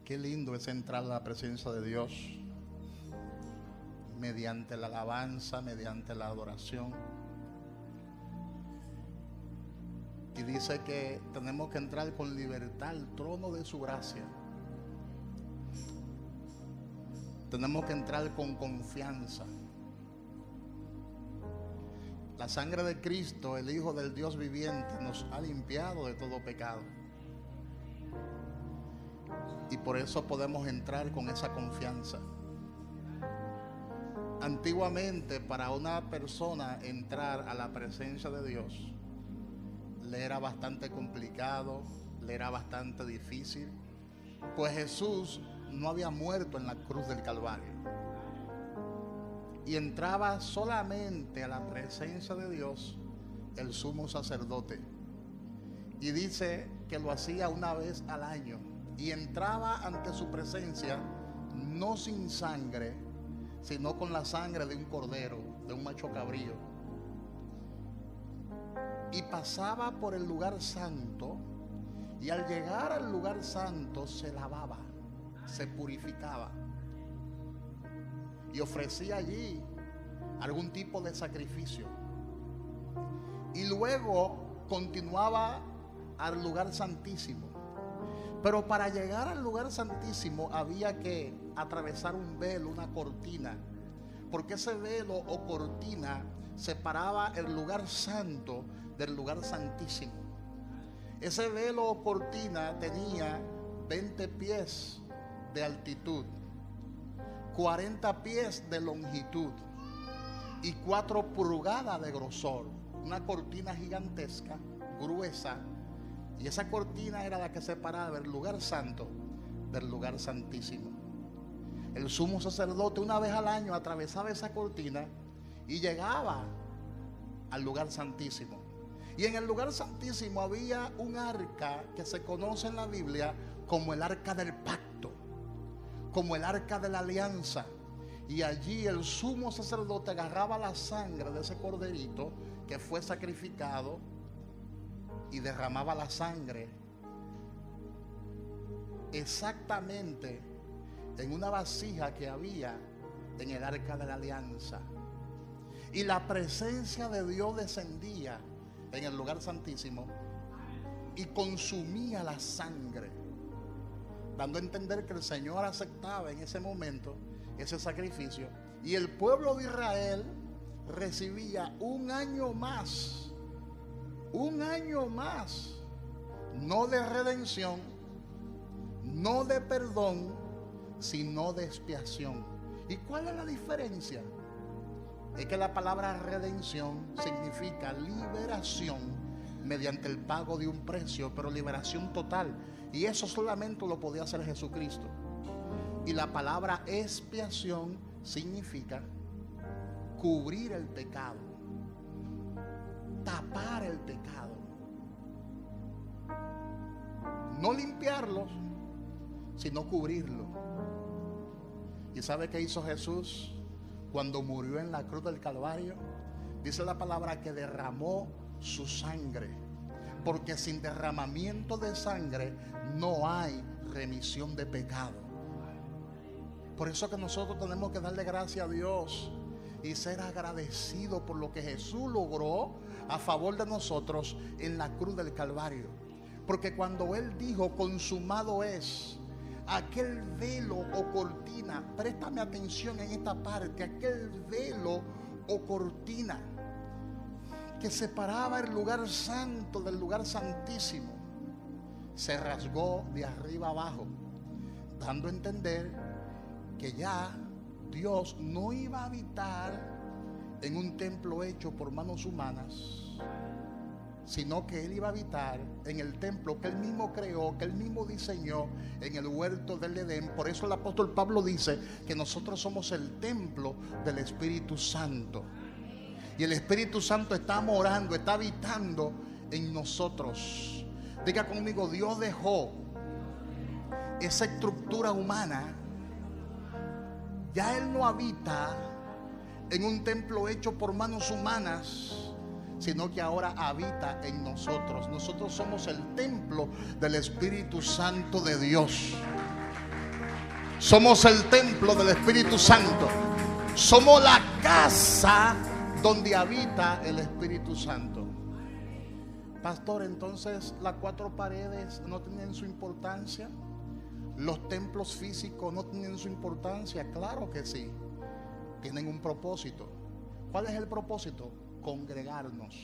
Qué lindo es entrar a la presencia de Dios mediante la alabanza, mediante la adoración. Y dice que tenemos que entrar con libertad al trono de su gracia. Tenemos que entrar con confianza. La sangre de Cristo, el Hijo del Dios viviente, nos ha limpiado de todo pecado. Y por eso podemos entrar con esa confianza. Antiguamente, para una persona entrar a la presencia de Dios, le era bastante complicado, le era bastante difícil, pues Jesús no había muerto en la cruz del Calvario. Y entraba solamente a la presencia de Dios el sumo sacerdote. Y dice que lo hacía una vez al año. Y entraba ante su presencia no sin sangre, sino con la sangre de un cordero, de un macho cabrío. Y pasaba por el lugar santo, y al llegar al lugar santo se lavaba, se purificaba y ofrecía allí algún tipo de sacrificio. Y luego continuaba al lugar santísimo. Pero para llegar al lugar santísimo había que atravesar un velo, una cortina, porque ese velo o cortina separaba el lugar santo del lugar santísimo. Ese velo o cortina tenía 20 pies de altitud, 40 pies de longitud y 4 pulgadas de grosor. Una cortina gigantesca, gruesa. Y esa cortina era la que separaba el lugar santo del lugar santísimo. El sumo sacerdote una vez al año atravesaba esa cortina y llegaba al lugar santísimo. Y en el lugar santísimo había un arca que se conoce en la Biblia como el arca del pacto, como el arca de la alianza. Y allí el sumo sacerdote agarraba la sangre de ese corderito que fue sacrificado y derramaba la sangre exactamente en una vasija que había en el arca de la alianza. Y la presencia de Dios descendía en el lugar santísimo y consumía la sangre, dando a entender que el Señor aceptaba en ese momento ese sacrificio. Y el pueblo de Israel recibía un año más, no de redención, no de perdón, sino de expiación. ¿Y cuál es la diferencia? Es que la palabra redención significa liberación mediante el pago de un precio, pero liberación total. Y eso solamente lo podía hacer Jesucristo. Y la palabra expiación significa cubrir el pecado, tapar el pecado, no limpiarlo, sino cubrirlo. ¿Y sabe qué hizo Jesús cuando murió en la cruz del Calvario? Dice la palabra que derramó su sangre, porque sin derramamiento de sangre no hay remisión de pecado. Por eso que nosotros tenemos que darle gracias a Dios y ser agradecidos por lo que Jesús logró a favor de nosotros en la cruz del Calvario. Porque cuando Él dijo consumado es, aquel velo o cortina, préstame atención en esta parte, aquel velo o cortina que separaba el lugar santo del lugar santísimo, se rasgó de arriba abajo, dando a entender que ya Dios no iba a habitar en un templo hecho por manos humanas, sino que Él iba a habitar en el templo que Él mismo creó, que Él mismo diseñó en el huerto del Edén. Por eso el apóstol Pablo dice que nosotros somos el templo del Espíritu Santo. Y el Espíritu Santo está morando, está habitando en nosotros. Diga conmigo, Dios dejó esa estructura humana. Ya Él no habita en un templo hecho por manos humanas, sino que ahora habita en nosotros. Nosotros somos el templo del Espíritu Santo de Dios. Somos el templo del Espíritu Santo. Somos la casa donde habita el Espíritu Santo. Pastor, entonces las cuatro paredes no tienen su importancia. Los templos físicos no tienen su importancia. Claro que sí. Tienen un propósito. ¿Cuál es el propósito? Congregarnos.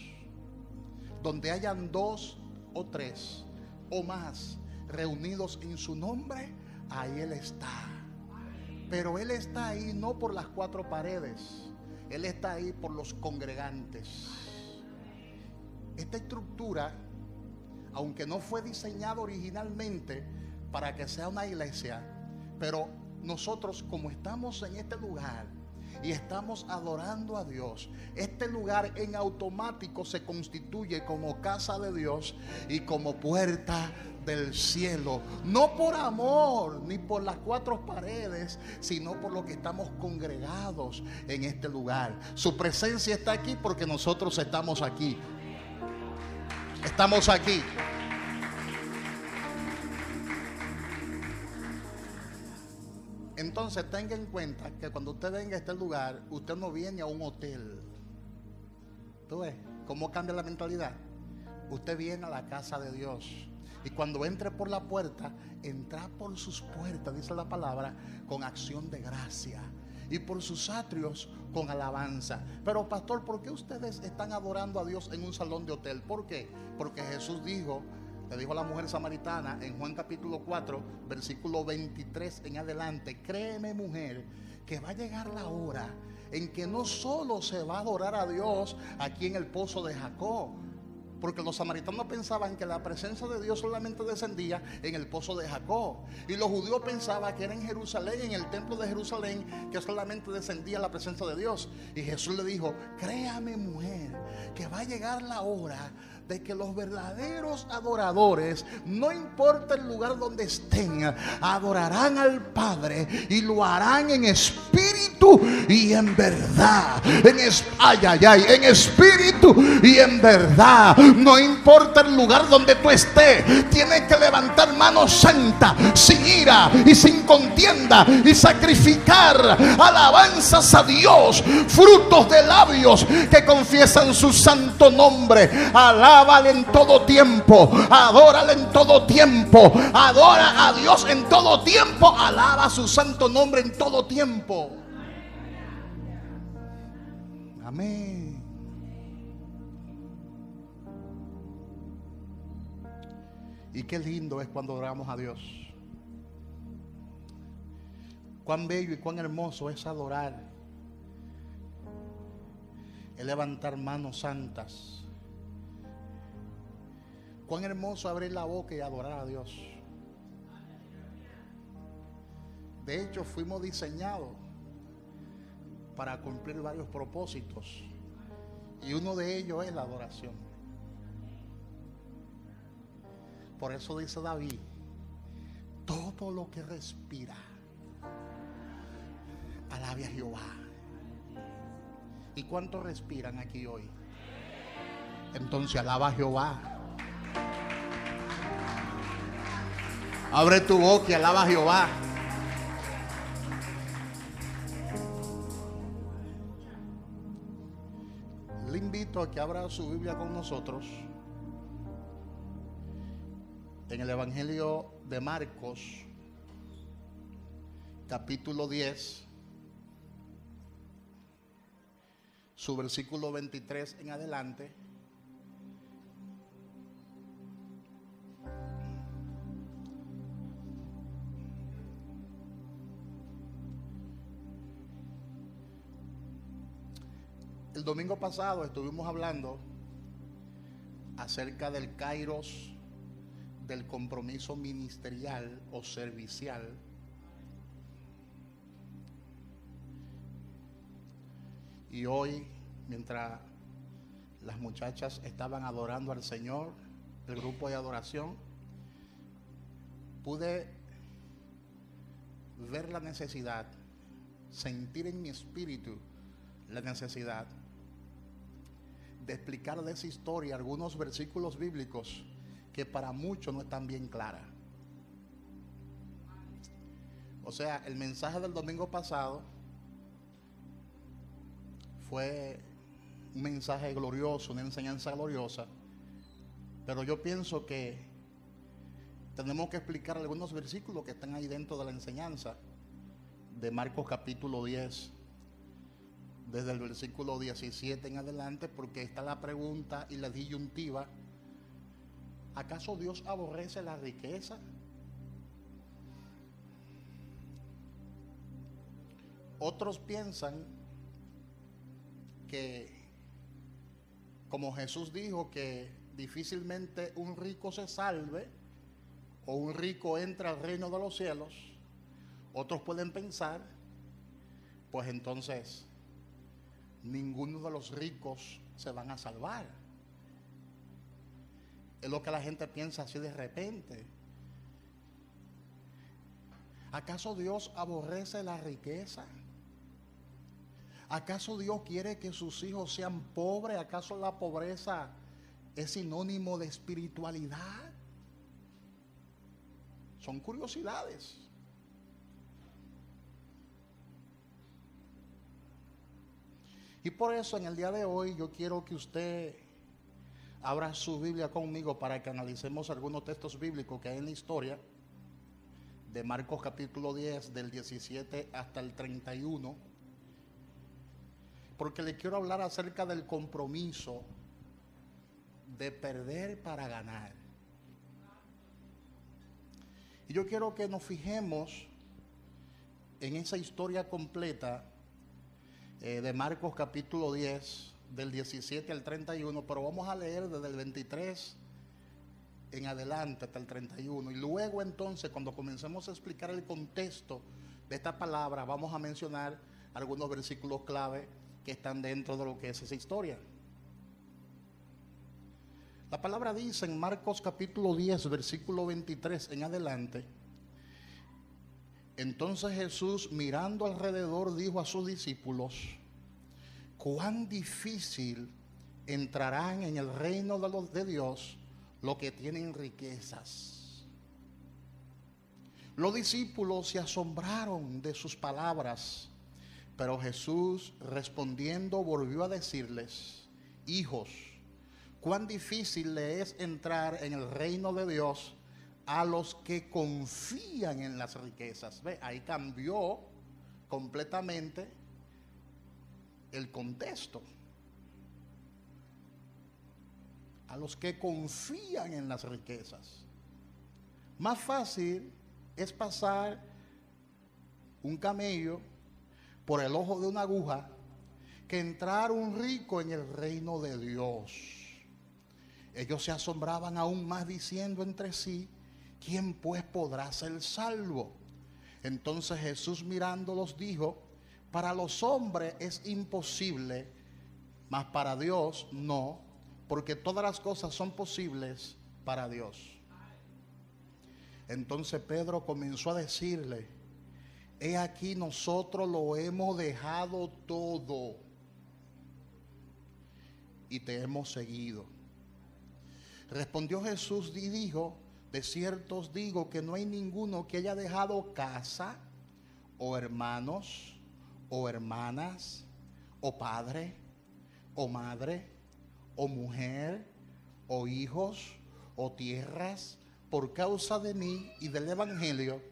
Donde hayan 2 o 3 o más reunidos en su nombre, ahí Él está. Pero Él está ahí no por las cuatro paredes. Él está ahí por los congregantes. Esta estructura, aunque no fue diseñada originalmente para que sea una iglesia, pero nosotros, como estamos en este lugar y estamos adorando a Dios, este lugar en automático se constituye como casa de Dios y como puerta del cielo. No por amor ni por las cuatro paredes, sino por lo que estamos congregados en este lugar. Su presencia está aquí porque nosotros estamos aquí. Estamos aquí. Entonces tenga en cuenta que cuando usted venga a este lugar, usted no viene a un hotel. ¿Tú ves cómo cambia la mentalidad? Usted viene a la casa de Dios. Y cuando entre por la puerta, entra por sus puertas, dice la palabra, con acción de gracia. Y por sus atrios con alabanza. Pero pastor, ¿por qué ustedes están adorando a Dios en un salón de hotel? ¿Por qué? Porque Jesús dijo, le dijo a la mujer samaritana en Juan capítulo 4, versículo 23 en adelante: créeme, mujer, que va a llegar la hora en que no solo se va a adorar a Dios aquí en el pozo de Jacob. Porque los samaritanos pensaban que la presencia de Dios solamente descendía en el pozo de Jacob. Y los judíos pensaban que era en Jerusalén, en el templo de Jerusalén, que solamente descendía la presencia de Dios. Y Jesús le dijo: créame, mujer, que va a llegar la hora de que los verdaderos adoradores, no importa el lugar donde estén, adorarán al Padre y lo harán en espíritu y en verdad. En espíritu y en verdad. No importa el lugar donde tú estés, tienes que levantar mano santa, sin ira y sin contienda, y sacrificar alabanzas a Dios, frutos de labios que confiesan su santo nombre. Alábale en todo tiempo, adórale en todo tiempo, adora a Dios en todo tiempo, alaba su santo nombre en todo tiempo. Amén. Y qué lindo es cuando adoramos a Dios. Cuán bello y cuán hermoso es adorar, es levantar manos santas. Cuán hermoso abrir la boca y adorar a Dios. De hecho, fuimos diseñados para cumplir varios propósitos, y uno de ellos es la adoración. Por eso dice David: todo lo que respira, alabe a Jehová. ¿Y cuántos respiran aquí hoy? Entonces alaba a Jehová. Abre tu boca y alaba a Jehová. Le invito a que abra su Biblia con nosotros en el Evangelio de Marcos, capítulo 10, su versículo 23 en adelante. El domingo pasado estuvimos hablando acerca del kairos, del compromiso ministerial o servicial. Y hoy, mientras las muchachas estaban adorando al Señor, el grupo de adoración, pude ver la necesidad, sentir en mi espíritu la necesidad de explicar de esa historia algunos versículos bíblicos que para muchos no están bien claras. O sea, el mensaje del domingo pasado fue un mensaje glorioso, una enseñanza gloriosa, pero yo pienso que tenemos que explicar algunos versículos que están ahí dentro de la enseñanza de Marcos capítulo 10, desde el versículo 17 en adelante, porque está la pregunta y la disyuntiva: ¿acaso Dios aborrece la riqueza? Otros piensan que, como Jesús dijo que difícilmente un rico se salve o un rico entra al reino de los cielos, otros pueden pensar, pues entonces ninguno de los ricos se van a salvar. Es lo que la gente piensa así de repente. ¿Acaso Dios aborrece la riqueza? ¿Acaso Dios quiere que sus hijos sean pobres? ¿Acaso la pobreza es sinónimo de espiritualidad? Son curiosidades. Y por eso en el día de hoy yo quiero que usted abra su Biblia conmigo para que analicemos algunos textos bíblicos que hay en la historia de Marcos capítulo 10, del 17 hasta el 31, porque le quiero hablar acerca del compromiso de perder para ganar. Y yo quiero que nos fijemos en esa historia completa de Marcos capítulo 10, del 17 al 31, pero vamos a leer desde el 23 en adelante hasta el 31. Y luego entonces, cuando comencemos a explicar el contexto de esta palabra, vamos a mencionar algunos versículos clave que están dentro de lo que es esa historia. La palabra dice en Marcos capítulo 10, versículo 23 en adelante: entonces Jesús, mirando alrededor, dijo a sus discípulos: cuán difícil entrarán en el reino de Dios los que tienen riquezas. Los discípulos se asombraron de sus palabras, pero Jesús respondiendo volvió a decirles: hijos, cuán difícil le es entrar en el reino de Dios a los que confían en las riquezas. ¿Ve? Ahí cambió completamente el contexto. A los que confían en las riquezas. Más fácil es pasar un camello por el ojo de una aguja que entrar un rico en el reino de Dios. Ellos se asombraban aún más, diciendo entre sí: ¿quién pues podrá ser salvo? Entonces Jesús mirándolos dijo: para los hombres es imposible, mas para Dios no, porque todas las cosas son posibles para Dios. Entonces Pedro comenzó a decirle: he aquí, nosotros lo hemos dejado todo y te hemos seguido. Respondió Jesús y dijo: de cierto os digo que no hay ninguno que haya dejado casa, o hermanos, o hermanas, o padre, o madre, o mujer, o hijos, o tierras, por causa de mí y del evangelio,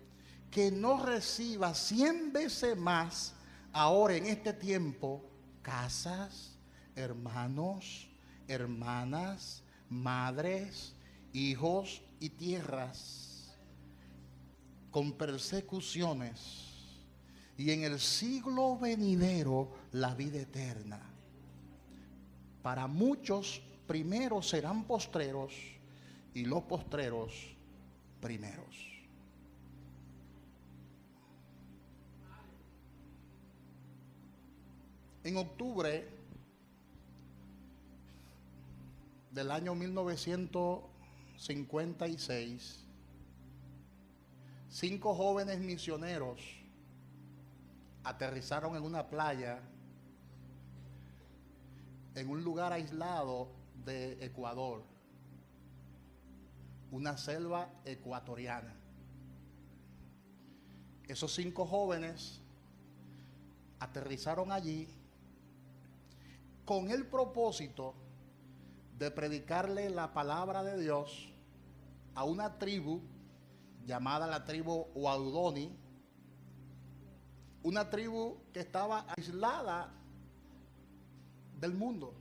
que no reciba 100 veces más ahora en este tiempo casas, hermanos, hermanas, madres, hijos y tierras, con persecuciones, y en el siglo venidero la vida eterna. Para muchos primeros serán postreros, y los postreros primeros. En octubre del año 1956, 5 jóvenes misioneros aterrizaron en una playa en un lugar aislado de Ecuador, una selva ecuatoriana. Esos 5 jóvenes aterrizaron allí con el propósito de predicarle la palabra de Dios a una tribu llamada la tribu Waodoni, una tribu que estaba aislada del mundo.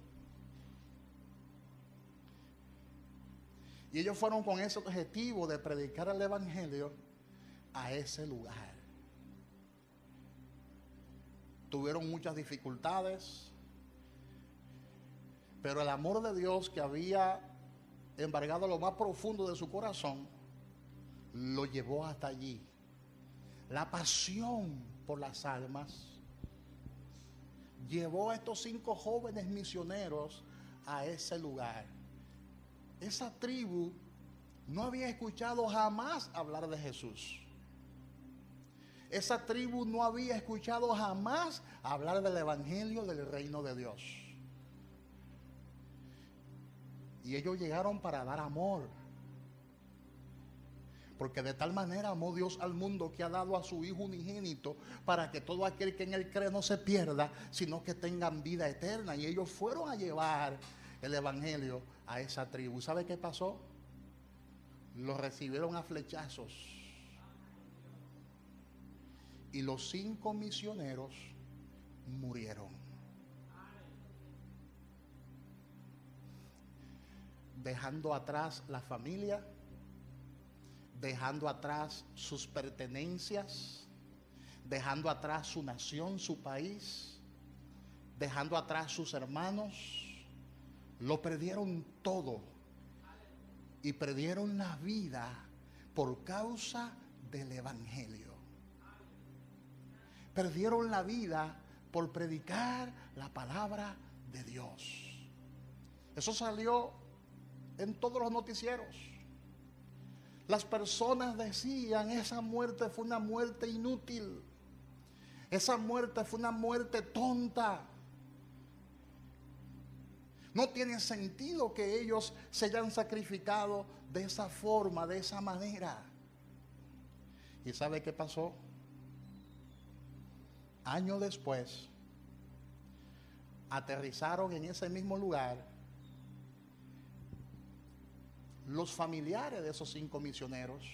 Y ellos fueron con ese objetivo de predicar el evangelio a ese lugar. Tuvieron muchas dificultades, pero el amor de Dios que había embargado lo más profundo de su corazón lo llevó hasta allí. La pasión por las almas llevó a estos 5 jóvenes misioneros a ese lugar. Esa tribu no había escuchado jamás hablar de Jesús. Esa tribu no había escuchado jamás hablar del evangelio del reino de Dios. Y ellos llegaron para dar amor. Porque de tal manera amó Dios al mundo que ha dado a su Hijo unigénito para que todo aquel que en él cree no se pierda, sino que tengan vida eterna. Y ellos fueron a llevar el evangelio a esa tribu. ¿Sabe qué pasó? Los recibieron a flechazos. Y los 5 misioneros murieron. Dejando atrás la familia, dejando atrás sus pertenencias, dejando atrás su nación, su país, dejando atrás sus hermanos. Lo perdieron todo y perdieron la vida por causa del evangelio. Perdieron la vida por predicar la palabra de Dios. Eso salió en todos los noticieros. Las personas decían: esa muerte fue una muerte inútil, esa muerte fue una muerte tonta. No tiene sentido que ellos se hayan sacrificado de esa forma, de esa manera. ¿Y sabe qué pasó? Años después, aterrizaron en ese mismo lugar los familiares de esos 5 misioneros,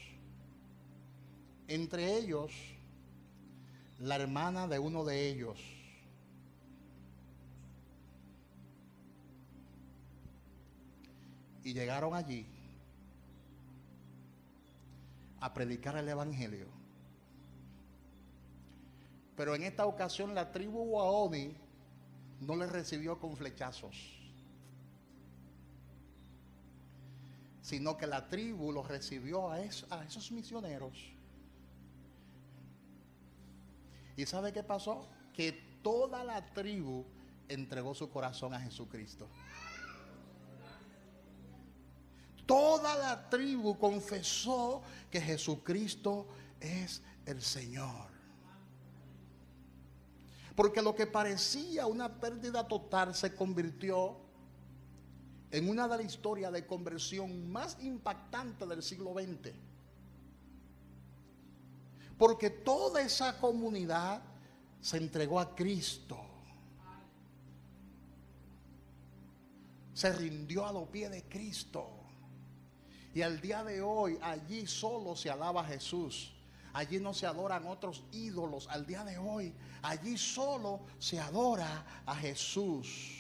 entre ellos la hermana de uno de ellos. Y llegaron allí a predicar el evangelio. Pero en esta ocasión la tribu Waodoni no les recibió con flechazos, sino que la tribu los recibió a esos misioneros. ¿Y sabe qué pasó? Que toda la tribu entregó su corazón a Jesucristo. Toda la tribu confesó que Jesucristo es el Señor. Porque lo que parecía una pérdida total se convirtió en una de las historias de conversión más impactantes del siglo XX. Porque toda esa comunidad se entregó a Cristo. Se rindió a los pies de Cristo. Y al día de hoy allí solo se alaba a Jesús. Allí no se adoran otros ídolos. Al día de hoy allí solo se adora a Jesús.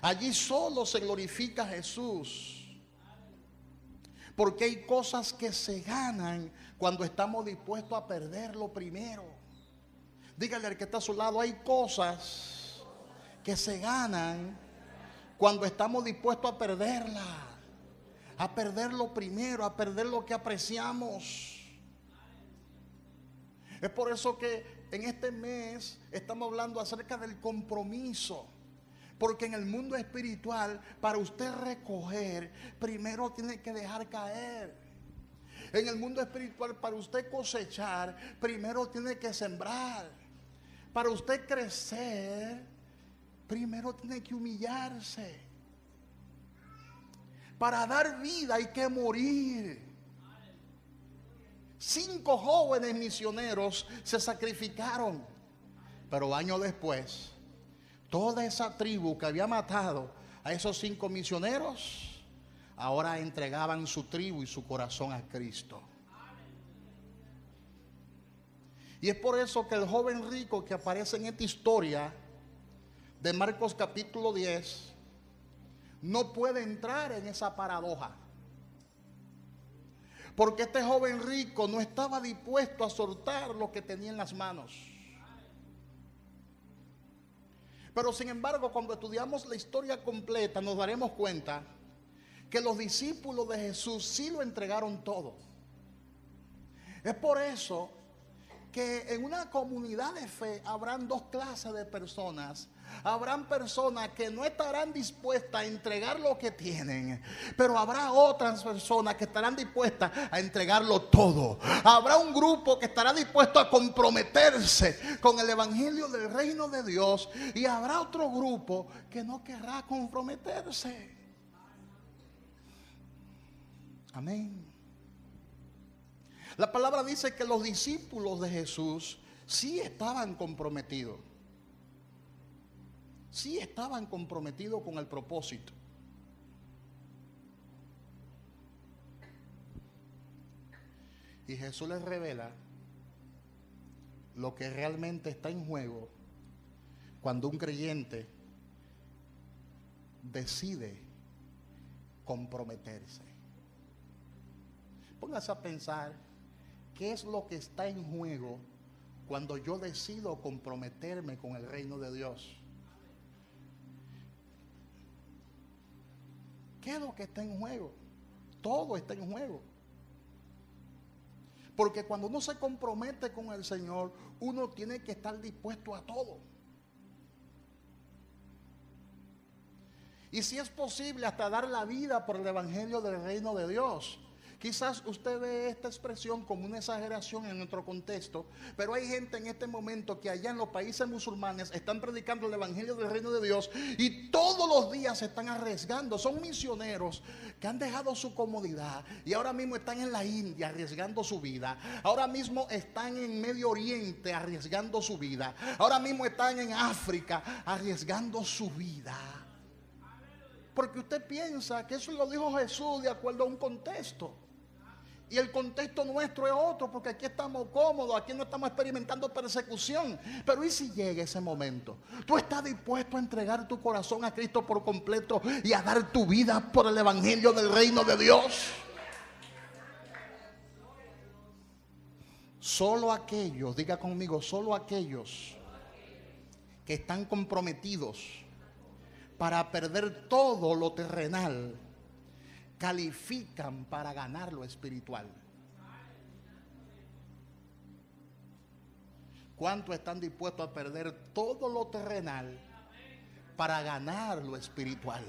Allí solo se glorifica a Jesús. Porque hay cosas que se ganan cuando estamos dispuestos a perderlo primero. Dígale al que está a su lado: hay cosas que se ganan cuando estamos dispuestos a perderla, a perderlo primero, a perder lo que apreciamos. Es por eso que en este mes estamos hablando acerca del compromiso. Porque en el mundo espiritual, para usted recoger, primero tiene que dejar caer. En el mundo espiritual, para usted cosechar, primero tiene que sembrar. Para usted crecer, primero tiene que humillarse. Para dar vida hay que morir. 5 jóvenes misioneros se sacrificaron. Pero años después, toda esa tribu que había matado a esos 5 misioneros, ahora entregaban su tribu y su corazón a Cristo. Y es por eso que el joven rico que aparece en esta historia de Marcos capítulo 10 no puede entrar en esa paradoja. Porque este joven rico no estaba dispuesto a soltar lo que tenía en las manos. Pero sin embargo, cuando estudiamos la historia completa, nos daremos cuenta que los discípulos de Jesús sí lo entregaron todo. Es por eso que en una comunidad de fe habrán 2 clases de personas. Habrán personas que no estarán dispuestas a entregar lo que tienen, pero habrá otras personas que estarán dispuestas a entregarlo todo. Habrá un grupo que estará dispuesto a comprometerse con el evangelio del reino de Dios, y habrá otro grupo que no querrá comprometerse. Amén. La palabra dice que los discípulos de Jesús sí estaban comprometidos. Sí estaban comprometidos con el propósito. Y Jesús les revela lo que realmente está en juego cuando un creyente decide comprometerse. Póngase a pensar qué es lo que está en juego cuando yo decido comprometerme con el reino de Dios. ¿Qué es lo que está en juego? Todo está en juego. Porque cuando uno se compromete con el Señor, uno tiene que estar dispuesto a todo. Y si es posible, hasta dar la vida por el evangelio del reino de Dios. Quizás usted ve esta expresión como una exageración en nuestro contexto, pero hay gente en este momento que allá en los países musulmanes están predicando el evangelio del reino de Dios y todos los días se están arriesgando. Son misioneros que han dejado su comodidad y ahora mismo están en la India arriesgando su vida. Ahora mismo están en Medio Oriente arriesgando su vida. Ahora mismo están en África arriesgando su vida. Porque usted piensa que eso lo dijo Jesús de acuerdo a un contexto. Y el contexto nuestro es otro, porque aquí estamos cómodos, aquí no estamos experimentando persecución. Pero ¿y si llega ese momento? ¿Tú estás dispuesto a entregar tu corazón a Cristo por completo y a dar tu vida por el evangelio del reino de Dios? Solo aquellos, diga conmigo, solo aquellos que están comprometidos para perder todo lo terrenal califican para ganar lo espiritual. ¿Cuántos están dispuestos a perder todo lo terrenal para ganar lo espiritual?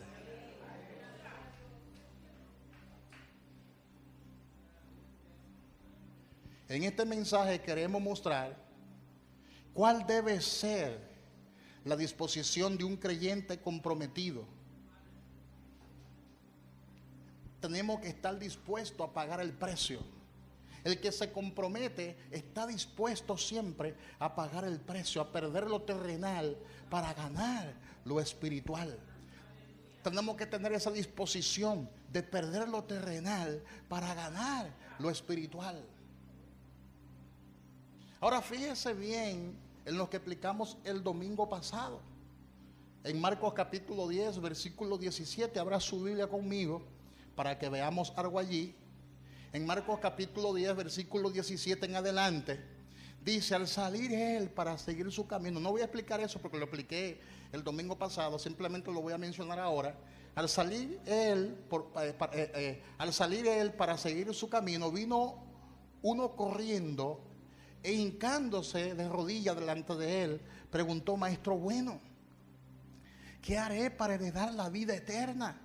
En este mensaje queremos mostrar cuál debe ser la disposición de un creyente comprometido. Tenemos que estar dispuestos a pagar el precio. El que se compromete está dispuesto siempre a pagar el precio, a perder lo terrenal para ganar lo espiritual. Tenemos que tener esa disposición de perder lo terrenal para ganar lo espiritual. Ahora fíjese bien en lo que explicamos el domingo pasado. En Marcos capítulo 10, versículo 17, abra su Biblia conmigo para que veamos algo allí. En Marcos capítulo 10, versículo 17 en adelante, dice: al salir él para seguir su camino. No voy a explicar eso porque lo expliqué el domingo pasado, simplemente lo voy a mencionar ahora. Al salir él para seguir su camino, vino uno corriendo e hincándose de rodillas delante de él, preguntó: maestro bueno, ¿qué haré para heredar la vida eterna?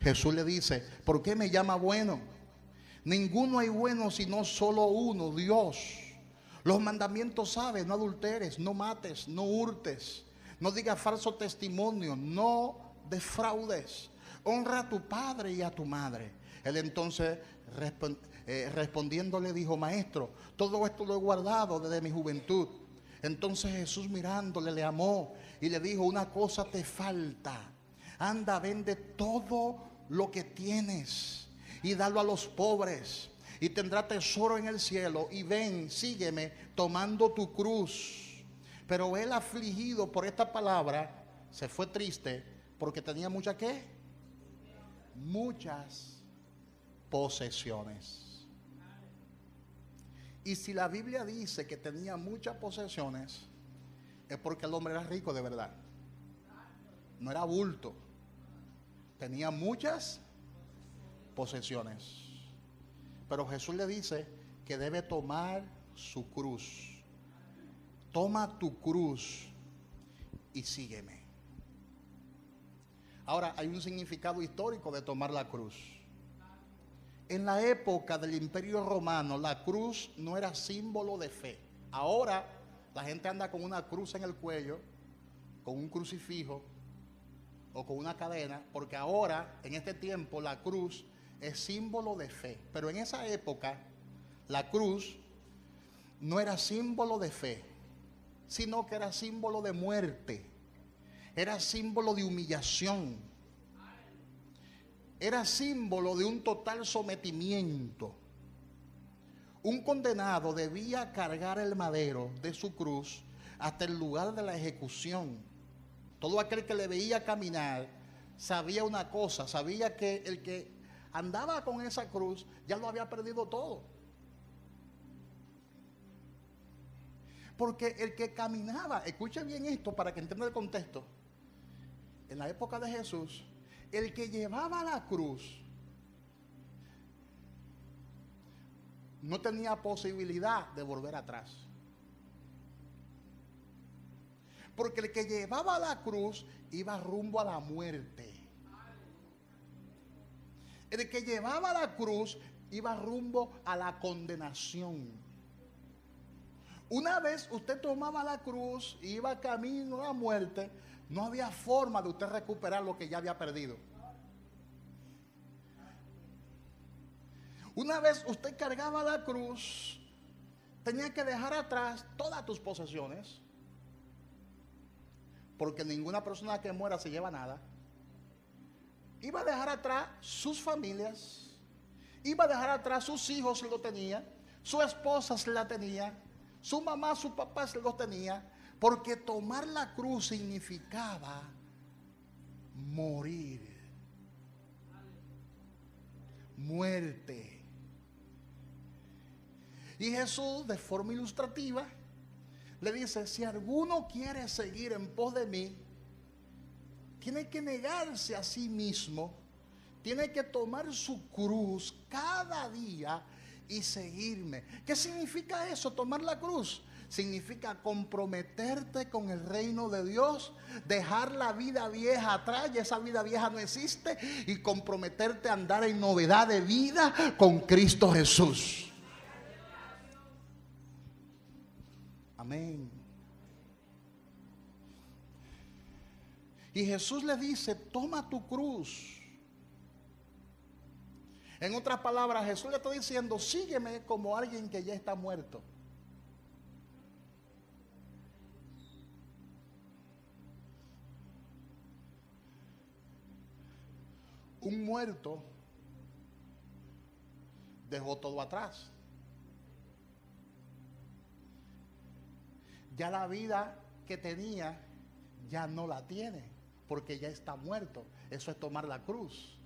Jesús le dice: ¿por qué me llama bueno? Ninguno hay bueno sino solo uno, Dios. Los mandamientos sabes: no adulteres, no mates, no hurtes, no digas falso testimonio, no defraudes, honra a tu padre y a tu madre. Él entonces respondiendo le dijo, maestro, todo esto lo he guardado desde mi juventud. Entonces Jesús mirándole le amó y le dijo, una cosa te falta. Anda, vende todo lo que tienes y dalo a los pobres y tendrá tesoro en el cielo, y ven, sígueme tomando tu cruz. Pero él, afligido por esta palabra, se fue triste porque tenía muchas ¿qué? Muchas posesiones. Y si la Biblia dice que tenía muchas posesiones, es porque el hombre era rico de verdad. No era bulto. Tenía muchas posesiones. Pero Jesús le dice que debe tomar su cruz. Toma tu cruz y sígueme. Ahora, hay un significado histórico de tomar la cruz. En la época del Imperio Romano, la cruz no era símbolo de fe. Ahora, la gente anda con una cruz en el cuello, con un crucifijo o con una cadena, porque ahora, en este tiempo, la cruz es símbolo de fe. Pero en esa época, la cruz no era símbolo de fe, sino que era símbolo de muerte. Era símbolo de humillación. Era símbolo de un total sometimiento. Un condenado debía cargar el madero de su cruz hasta el lugar de la ejecución. Todo aquel que le veía caminar sabía una cosa, sabía que el que andaba con esa cruz ya lo había perdido todo. Porque el que caminaba, escuche bien esto para que entienda el contexto. En la época de Jesús, el que llevaba la cruz no tenía posibilidad de volver atrás. Porque el que llevaba la cruz iba rumbo a la muerte. El que llevaba la cruz iba rumbo a la condenación. Una vez usted tomaba la cruz y iba camino a la muerte, no había forma de usted recuperar lo que ya había perdido. Una vez usted cargaba la cruz, tenía que dejar atrás todas tus posesiones, porque ninguna persona que muera se lleva nada. Iba a dejar atrás sus familias, iba a dejar atrás sus hijos si lo tenía, su esposa si la tenía, su mamá, su papá si los tenía, porque tomar la cruz significaba morir, muerte. Y Jesús, de forma ilustrativa, le dice, si alguno quiere seguir en pos de mí, tiene que negarse a sí mismo, tiene que tomar su cruz cada día y seguirme. ¿Qué significa eso, tomar la cruz? Significa comprometerte con el reino de Dios, dejar la vida vieja atrás, y esa vida vieja no existe, y comprometerte a andar en novedad de vida con Cristo Jesús. Amén. Y Jesús le dice, toma tu cruz. En otras palabras, Jesús le está diciendo, sígueme como alguien que ya está muerto. Un muerto dejó todo atrás. Ya la vida que tenía ya no la tiene, porque ya está muerto. Eso es tomar la cruz.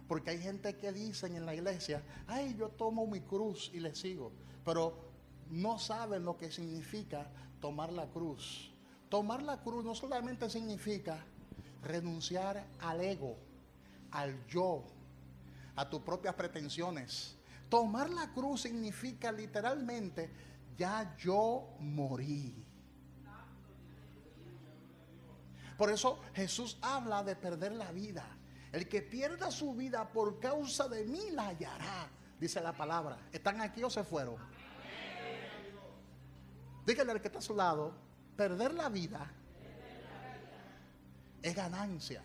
Porque hay gente que dicen en la iglesia, ay, yo tomo mi cruz y le sigo, pero no saben lo que significa tomar la cruz. Tomar la cruz no solamente significa renunciar al ego, al yo, a tus propias pretensiones. Tomar la cruz significa literalmente, ya yo morí. Por eso Jesús habla de perder la vida. El que pierda su vida por causa de mí la hallará, dice la palabra. ¿Están aquí o se fueron? Dígale al que está a su lado, perder la vida, es ganancia.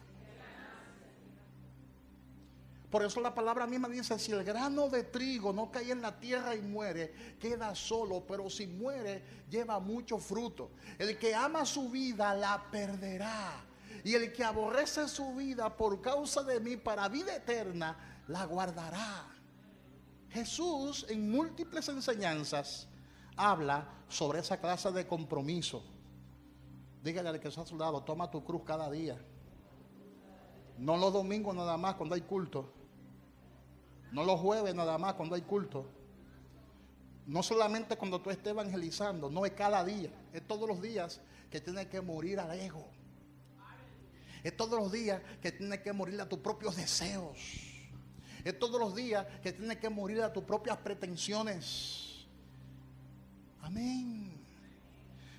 Por eso la palabra misma dice, si el grano de trigo no cae en la tierra y muere, queda solo, pero si muere, lleva mucho fruto. El que ama su vida la perderá, y el que aborrece su vida por causa de mí para vida eterna, la guardará. Jesús en múltiples enseñanzas habla sobre esa clase de compromiso. Dígale al que está a su lado, toma tu cruz cada día. No los domingos nada más cuando hay culto. No los jueves nada más cuando hay culto. No solamente cuando tú estés evangelizando, no es cada día. Es todos los días que tienes que morir al ego. Es todos los días que tienes que morir a tus propios deseos. Es todos los días que tienes que morir a tus propias pretensiones. Amén.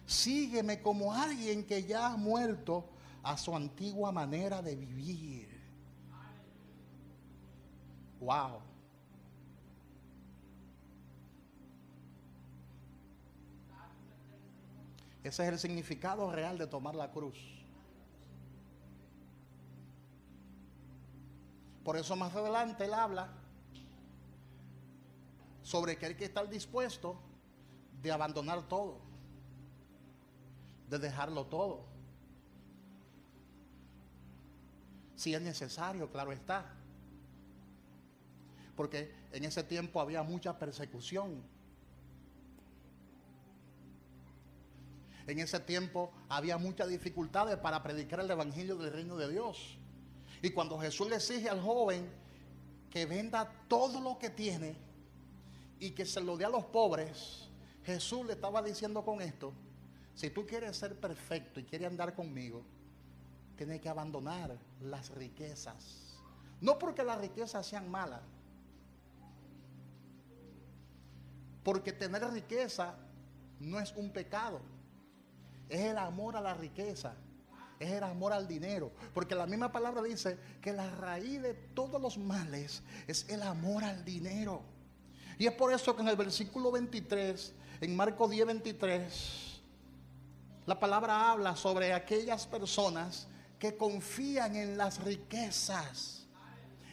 Sígueme como alguien que ya ha muerto a su antigua manera de vivir. Wow. Ese es el significado real de tomar la cruz. Por eso más adelante él habla sobre que hay que estar dispuesto de abandonar todo, de dejarlo todo. Si es necesario, claro está. Porque en ese tiempo había mucha persecución. En ese tiempo había muchas dificultades para predicar el evangelio del reino de Dios. Y cuando Jesús le exige al joven que venda todo lo que tiene y que se lo dé a los pobres, Jesús le estaba diciendo con esto: si tú quieres ser perfecto y quieres andar conmigo, tienes que abandonar las riquezas. No porque las riquezas sean malas, porque tener riqueza no es un pecado. Es el amor a la riqueza, es el amor al dinero. Porque la misma palabra dice que la raíz de todos los males es el amor al dinero. Y es por eso que en el versículo 23, en Marcos 10, 23, la palabra habla sobre aquellas personas que confían en las riquezas.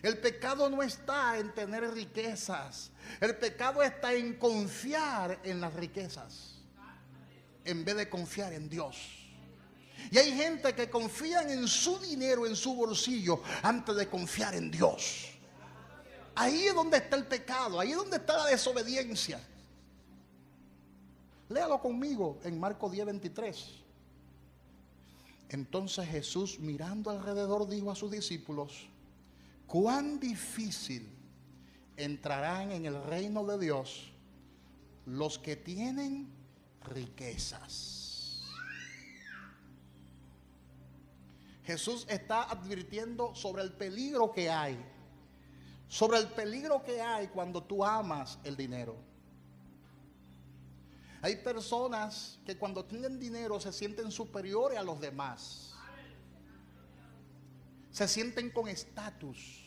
El pecado no está en tener riquezas. El pecado está en confiar en las riquezas en vez de confiar en Dios. Y hay gente que confían en su dinero, en su bolsillo, antes de confiar en Dios. Ahí es donde está el pecado, ahí es donde está la desobediencia. Léalo conmigo en Marcos 10, 23. Entonces Jesús, mirando alrededor, dijo a sus discípulos: cuán difícil entrarán en el reino de Dios los que tienen riquezas. Jesús está advirtiendo sobre el peligro que hay. Sobre el peligro que hay cuando tú amas el dinero. Hay personas que cuando tienen dinero se sienten superiores a los demás. Se sienten con estatus.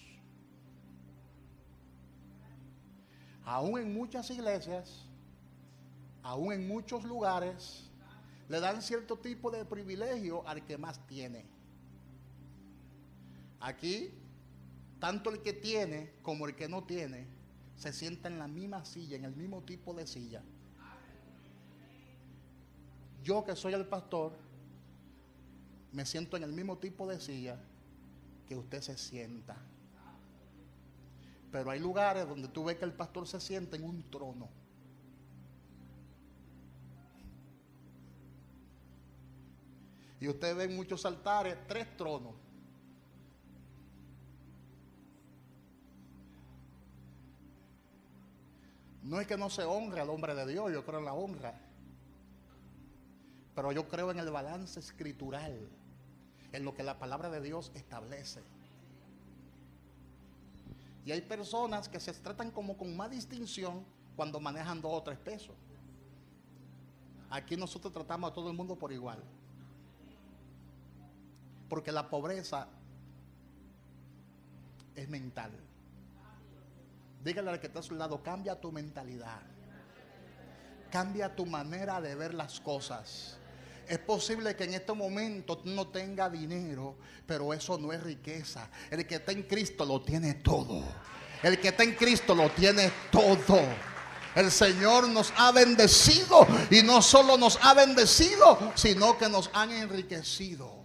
Aún en muchas iglesias, aún en muchos lugares, le dan cierto tipo de privilegio al que más tiene. Aquí, tanto el que tiene como el que no tiene se sienta en la misma silla, en el mismo tipo de silla. Yo, que soy el pastor, me siento en el mismo tipo de silla que usted se sienta. Pero hay lugares donde tú ves que el pastor se sienta en un trono. Y usted ve en muchos altares 3 tronos. No es que no se honre al hombre de Dios, yo creo en la honra. Pero yo creo en el balance escritural, en lo que la palabra de Dios establece. Y hay personas que se tratan como con más distinción cuando manejan 2 o 3 pesos. Aquí nosotros tratamos a todo el mundo por igual. Porque la pobreza es mental. Dígale al que está a su lado: cambia tu mentalidad. Cambia tu manera de ver las cosas. Es posible que en este momento tú no tengas dinero, pero eso no es riqueza. El que está en Cristo lo tiene todo. El que está en Cristo lo tiene todo. El Señor nos ha bendecido, y no solo nos ha bendecido, sino que nos han enriquecido.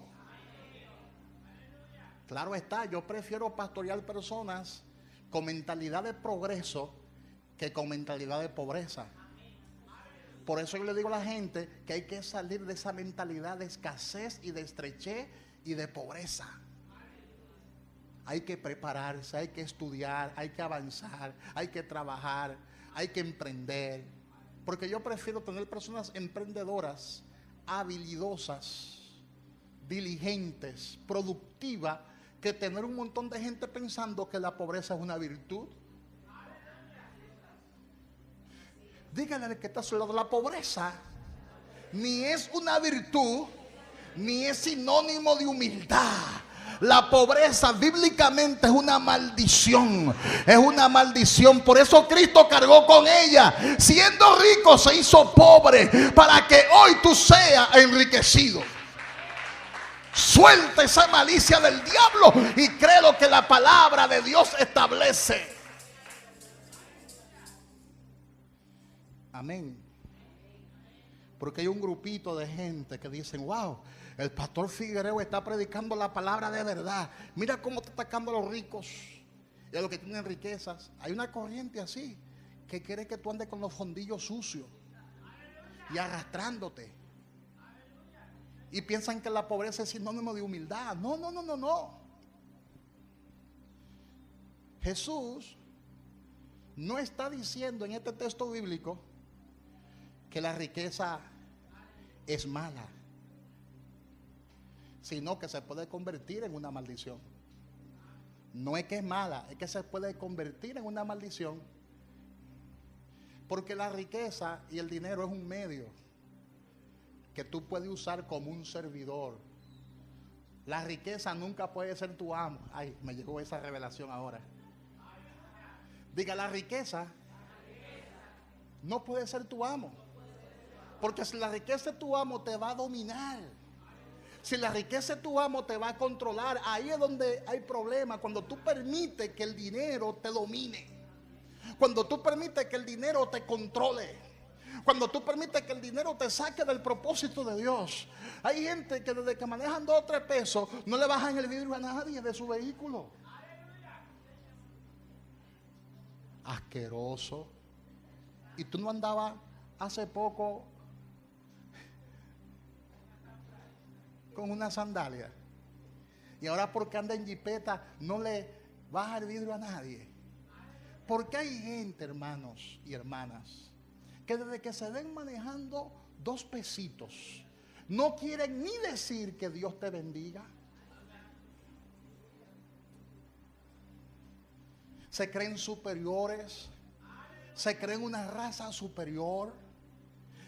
Claro está, yo prefiero pastorear personas con mentalidad de progreso que con mentalidad de pobreza. Por eso yo le digo a la gente que hay que salir de esa mentalidad de escasez y de estrechez y de pobreza. Hay que prepararse, hay que estudiar, hay que avanzar, hay que trabajar, hay que emprender. Porque yo prefiero tener personas emprendedoras, habilidosas, diligentes, productivas, que tener un montón de gente pensando que la pobreza es una virtud. Dígale al que está a su lado, la pobreza ni es una virtud, ni es sinónimo de humildad. La pobreza bíblicamente es una maldición. Es una maldición. Por eso Cristo cargó con ella. Siendo rico se hizo pobre, para que hoy tú seas enriquecido. Suelta esa malicia del diablo y cree lo que la palabra de Dios establece. Amén. Porque hay un grupito de gente que dicen: wow, el pastor Figuereo está predicando la palabra de verdad. Mira cómo está atacando a los ricos y a los que tienen riquezas. Hay una corriente así que quiere que tú andes con los fondillos sucios y arrastrándote. Y piensan que la pobreza es sinónimo de humildad. No, no, no, no, no. Jesús no está diciendo en este texto bíblico que la riqueza es mala, sino que se puede convertir en una maldición. No es que es mala, es que se puede convertir en una maldición. Porque la riqueza y el dinero es un medio que tú puedes usar como un servidor. La riqueza nunca puede ser tu amo. Ay, me llegó esa revelación ahora. Diga, la riqueza no puede ser tu amo. Porque si la riqueza es tu amo, te va a dominar. Si la riqueza es tu amo, te va a controlar. Ahí es donde hay problema. Cuando tú permites que el dinero te domine. Cuando tú permites que el dinero te controle. Cuando tú permites que el dinero te saque del propósito de Dios. Hay gente que desde que manejan 2 o 3 pesos no le bajan el vidrio a nadie de su vehículo. Asqueroso. Y tú no andabas hace poco con una sandalia, y ahora porque anda en jipeta no le baja el vidrio a nadie. Porque hay gente, hermanos y hermanas, que desde que se ven manejando 2 pesitos no quieren ni decir que Dios te bendiga. Se creen superiores, se creen una raza superior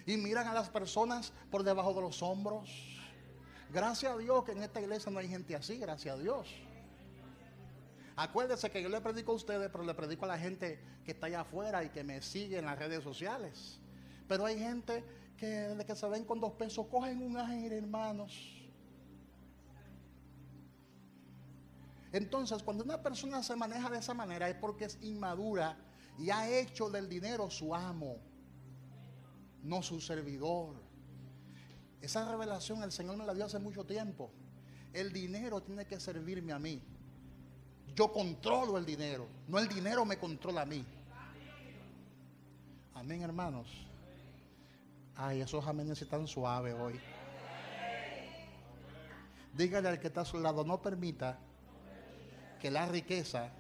y miran a las personas por debajo de los hombros. Gracias a Dios que en esta iglesia no hay gente así, gracias a Dios. Acuérdense que yo le predico a ustedes, pero le predico a la gente que está allá afuera y que me sigue en las redes sociales. Pero hay gente que desde que se ven con 2 pesos cogen un aire, hermanos. Entonces, cuando una persona se maneja de esa manera es porque es inmadura y ha hecho del dinero su amo, no su servidor. Esa revelación el Señor me la dio hace mucho tiempo. El dinero tiene que servirme a mí. Yo controlo el dinero, no el dinero me controla a mí. Amén, hermanos. Ay, esos amenes están suaves hoy. Dígale al que está a su lado: no permita que la riqueza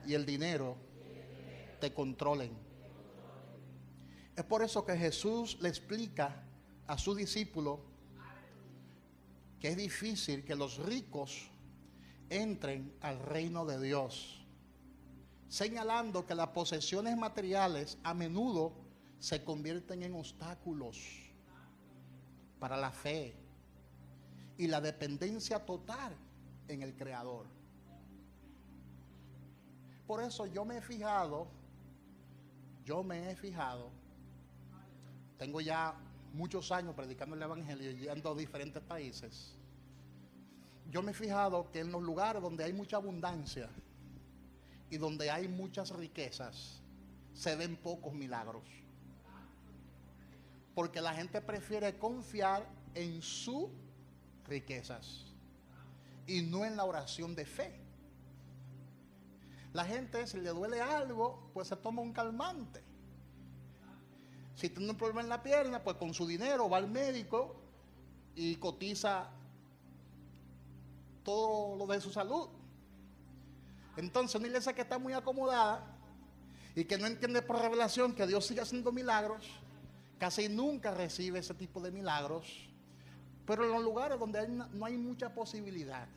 y el dinero te controlen. Es por eso que Jesús le explica a su discípulo que es difícil que los ricos entren al reino de Dios, señalando que las posesiones materiales a menudo se convierten en obstáculos para la fe y la dependencia total en el Creador. Por eso yo me he fijado, tengo ya muchos años predicando el evangelio y yendo a diferentes países, yo me he fijado que en los lugares donde hay mucha abundancia y donde hay muchas riquezas, se ven pocos milagros. Porque la gente prefiere confiar en sus riquezas y no en la oración de fe. La gente, si le duele algo, pues se toma un calmante. Si tiene un problema en la pierna, pues con su dinero va al médico y cotiza todo lo de su salud. Entonces una iglesia que está muy acomodada y que no entiende por revelación que Dios sigue haciendo milagros, casi nunca recibe ese tipo de milagros. Pero en los lugares donde no hay mucha posibilidad,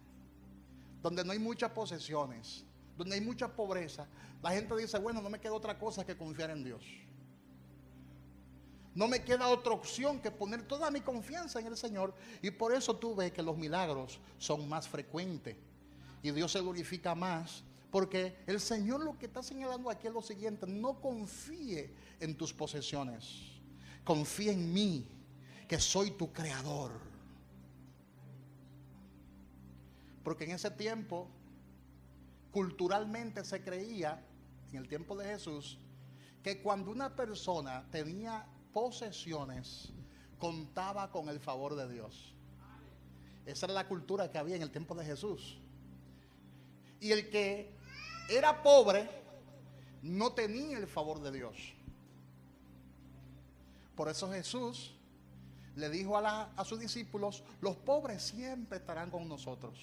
donde no hay muchas posesiones, donde hay mucha pobreza, la gente dice, bueno, no me queda otra cosa que confiar en Dios. No me queda otra opción que poner toda mi confianza en el Señor. Y por eso tú ves que los milagros son más frecuentes y Dios se glorifica más. Porque el Señor lo que está señalando aquí es lo siguiente: no confíe en tus posesiones, confía en mí, que soy tu creador. Porque en ese tiempo, culturalmente se creía, en el tiempo de Jesús, que cuando una persona tenía posesiones, contaba con el favor de Dios. Esa era la cultura que había en el tiempo de Jesús. Y el que era pobre no tenía el favor de Dios. Por eso Jesús le dijo a sus discípulos: los pobres siempre estarán con nosotros.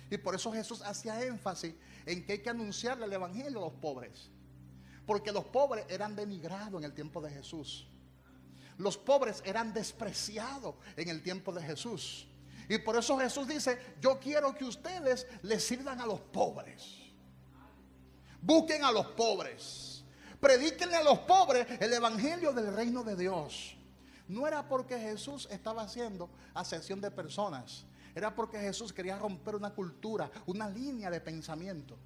Y por eso Jesús hacía énfasis en que hay que anunciarle el evangelio a los pobres. Porque los pobres eran denigrados en el tiempo de Jesús. Los pobres eran despreciados en el tiempo de Jesús. Y por eso Jesús dice: yo quiero que ustedes les sirvan a los pobres. Busquen a los pobres. Predíquenle a los pobres el evangelio del reino de Dios. No era porque Jesús estaba haciendo acepción de personas. Era porque Jesús quería romper una cultura, una línea de pensamiento.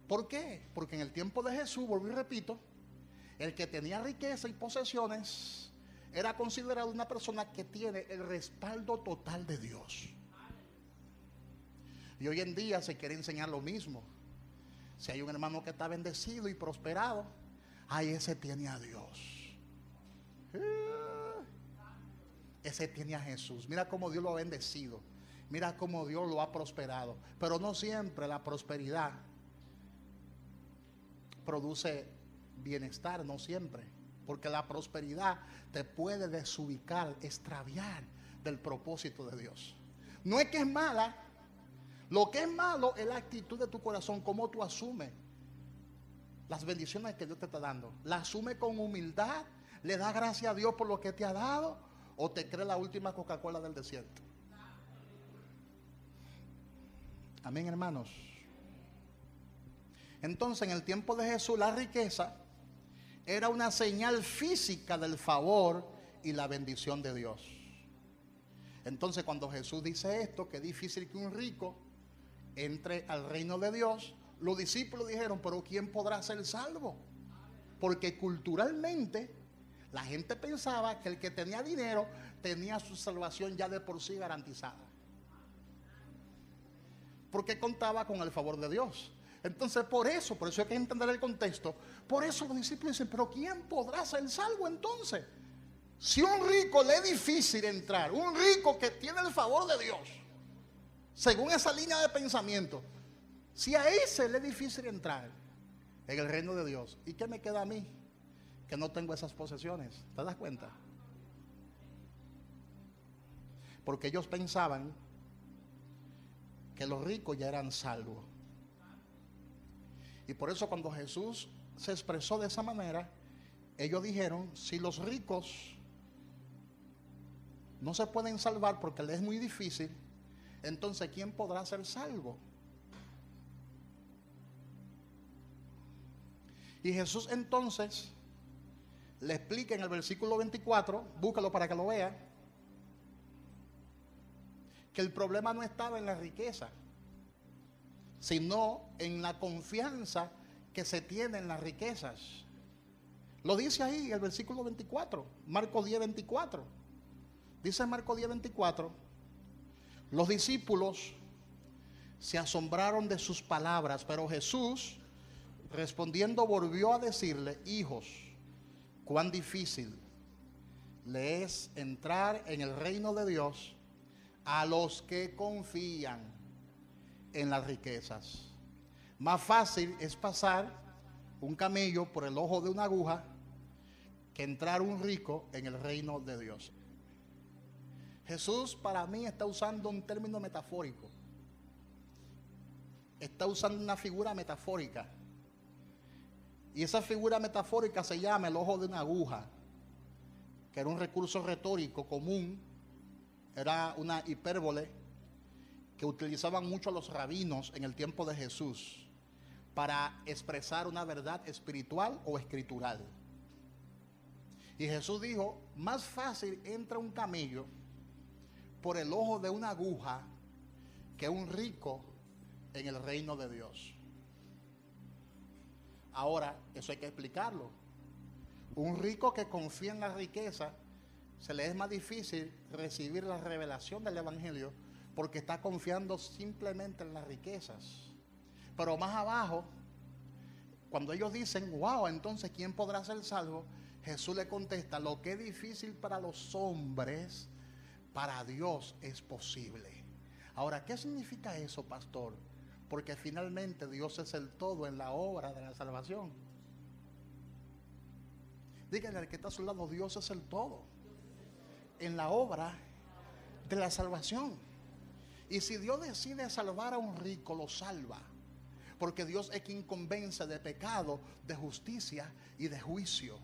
¿Por qué? Porque en el tiempo de Jesús, vuelvo y repito, el que tenía riqueza y posesiones era considerado una persona que tiene el respaldo total de Dios. Y hoy en día se quiere enseñar lo mismo. Si hay un hermano que está bendecido y prosperado, ay, ese tiene a Dios. Ese tiene a Jesús. Mira cómo Dios lo ha bendecido. Mira cómo Dios lo ha prosperado. Pero no siempre la prosperidad produce bienestar, no siempre. Porque la prosperidad te puede desubicar, extraviar del propósito de Dios. No es que es mala. Lo que es malo es la actitud de tu corazón, cómo tú asumes las bendiciones que Dios te está dando. ¿La asume con humildad? ¿Le da gracias a Dios por lo que te ha dado? ¿O te cree la última Coca-Cola del desierto? Amén, hermanos. Entonces, en el tiempo de Jesús, la riqueza era una señal física del favor y la bendición de Dios. Entonces, cuando Jesús dice esto, que es difícil que un rico entre al reino de Dios, los discípulos dijeron: pero ¿quién podrá ser salvo? Porque culturalmente la gente pensaba que el que tenía dinero tenía su salvación ya de por sí garantizada, porque contaba con el favor de Dios. Entonces por eso hay que entender el contexto. Por eso los discípulos dicen: pero ¿quién podrá ser salvo entonces? Si un rico le es difícil entrar, un rico que tiene el favor de Dios, según esa línea de pensamiento, si a ese le es difícil entrar en el reino de Dios, ¿y qué me queda a mí? Que no tengo esas posesiones. ¿Te das cuenta? Porque ellos pensaban que los ricos ya eran salvos. Y por eso cuando Jesús se expresó de esa manera, ellos dijeron: si los ricos no se pueden salvar porque les es muy difícil, entonces ¿quién podrá ser salvo? Y Jesús entonces le explica en el versículo 24, búscalo para que lo vea, que el problema no estaba en la riqueza, sino en la confianza que se tiene en las riquezas. Lo dice ahí el versículo 24, Marcos 10, 24. Dice Marcos 10, 24, los discípulos se asombraron de sus palabras, pero Jesús, respondiendo, volvió a decirle: hijos, cuán difícil le es entrar en el reino de Dios a los que confían en las riquezas. Más fácil es pasar un camello por el ojo de una aguja que entrar un rico en el reino de Dios. Jesús para mí está usando un término metafórico. Está usando una figura metafórica. Y esa figura metafórica se llama el ojo de una aguja, que era un recurso retórico común, era una hipérbole que utilizaban mucho los rabinos en el tiempo de Jesús para expresar una verdad espiritual o escritural. Y Jesús dijo: más fácil entra un camello por el ojo de una aguja que un rico en el reino de Dios. Ahora, eso hay que explicarlo. Un rico que confía en la riqueza, se le es más difícil recibir la revelación del evangelio porque está confiando simplemente en las riquezas. Pero más abajo, cuando ellos dicen: wow, entonces ¿quién podrá ser salvo? Jesús le contesta: lo que es difícil para los hombres, para Dios es posible. Ahora, ¿qué significa eso, pastor? Porque finalmente Dios es el todo en la obra de la salvación. Díganle al que está a su lado: Dios es el todo en la obra de la salvación. Y si Dios decide salvar a un rico, lo salva, porque Dios es quien convence de pecado, de justicia y de juicio.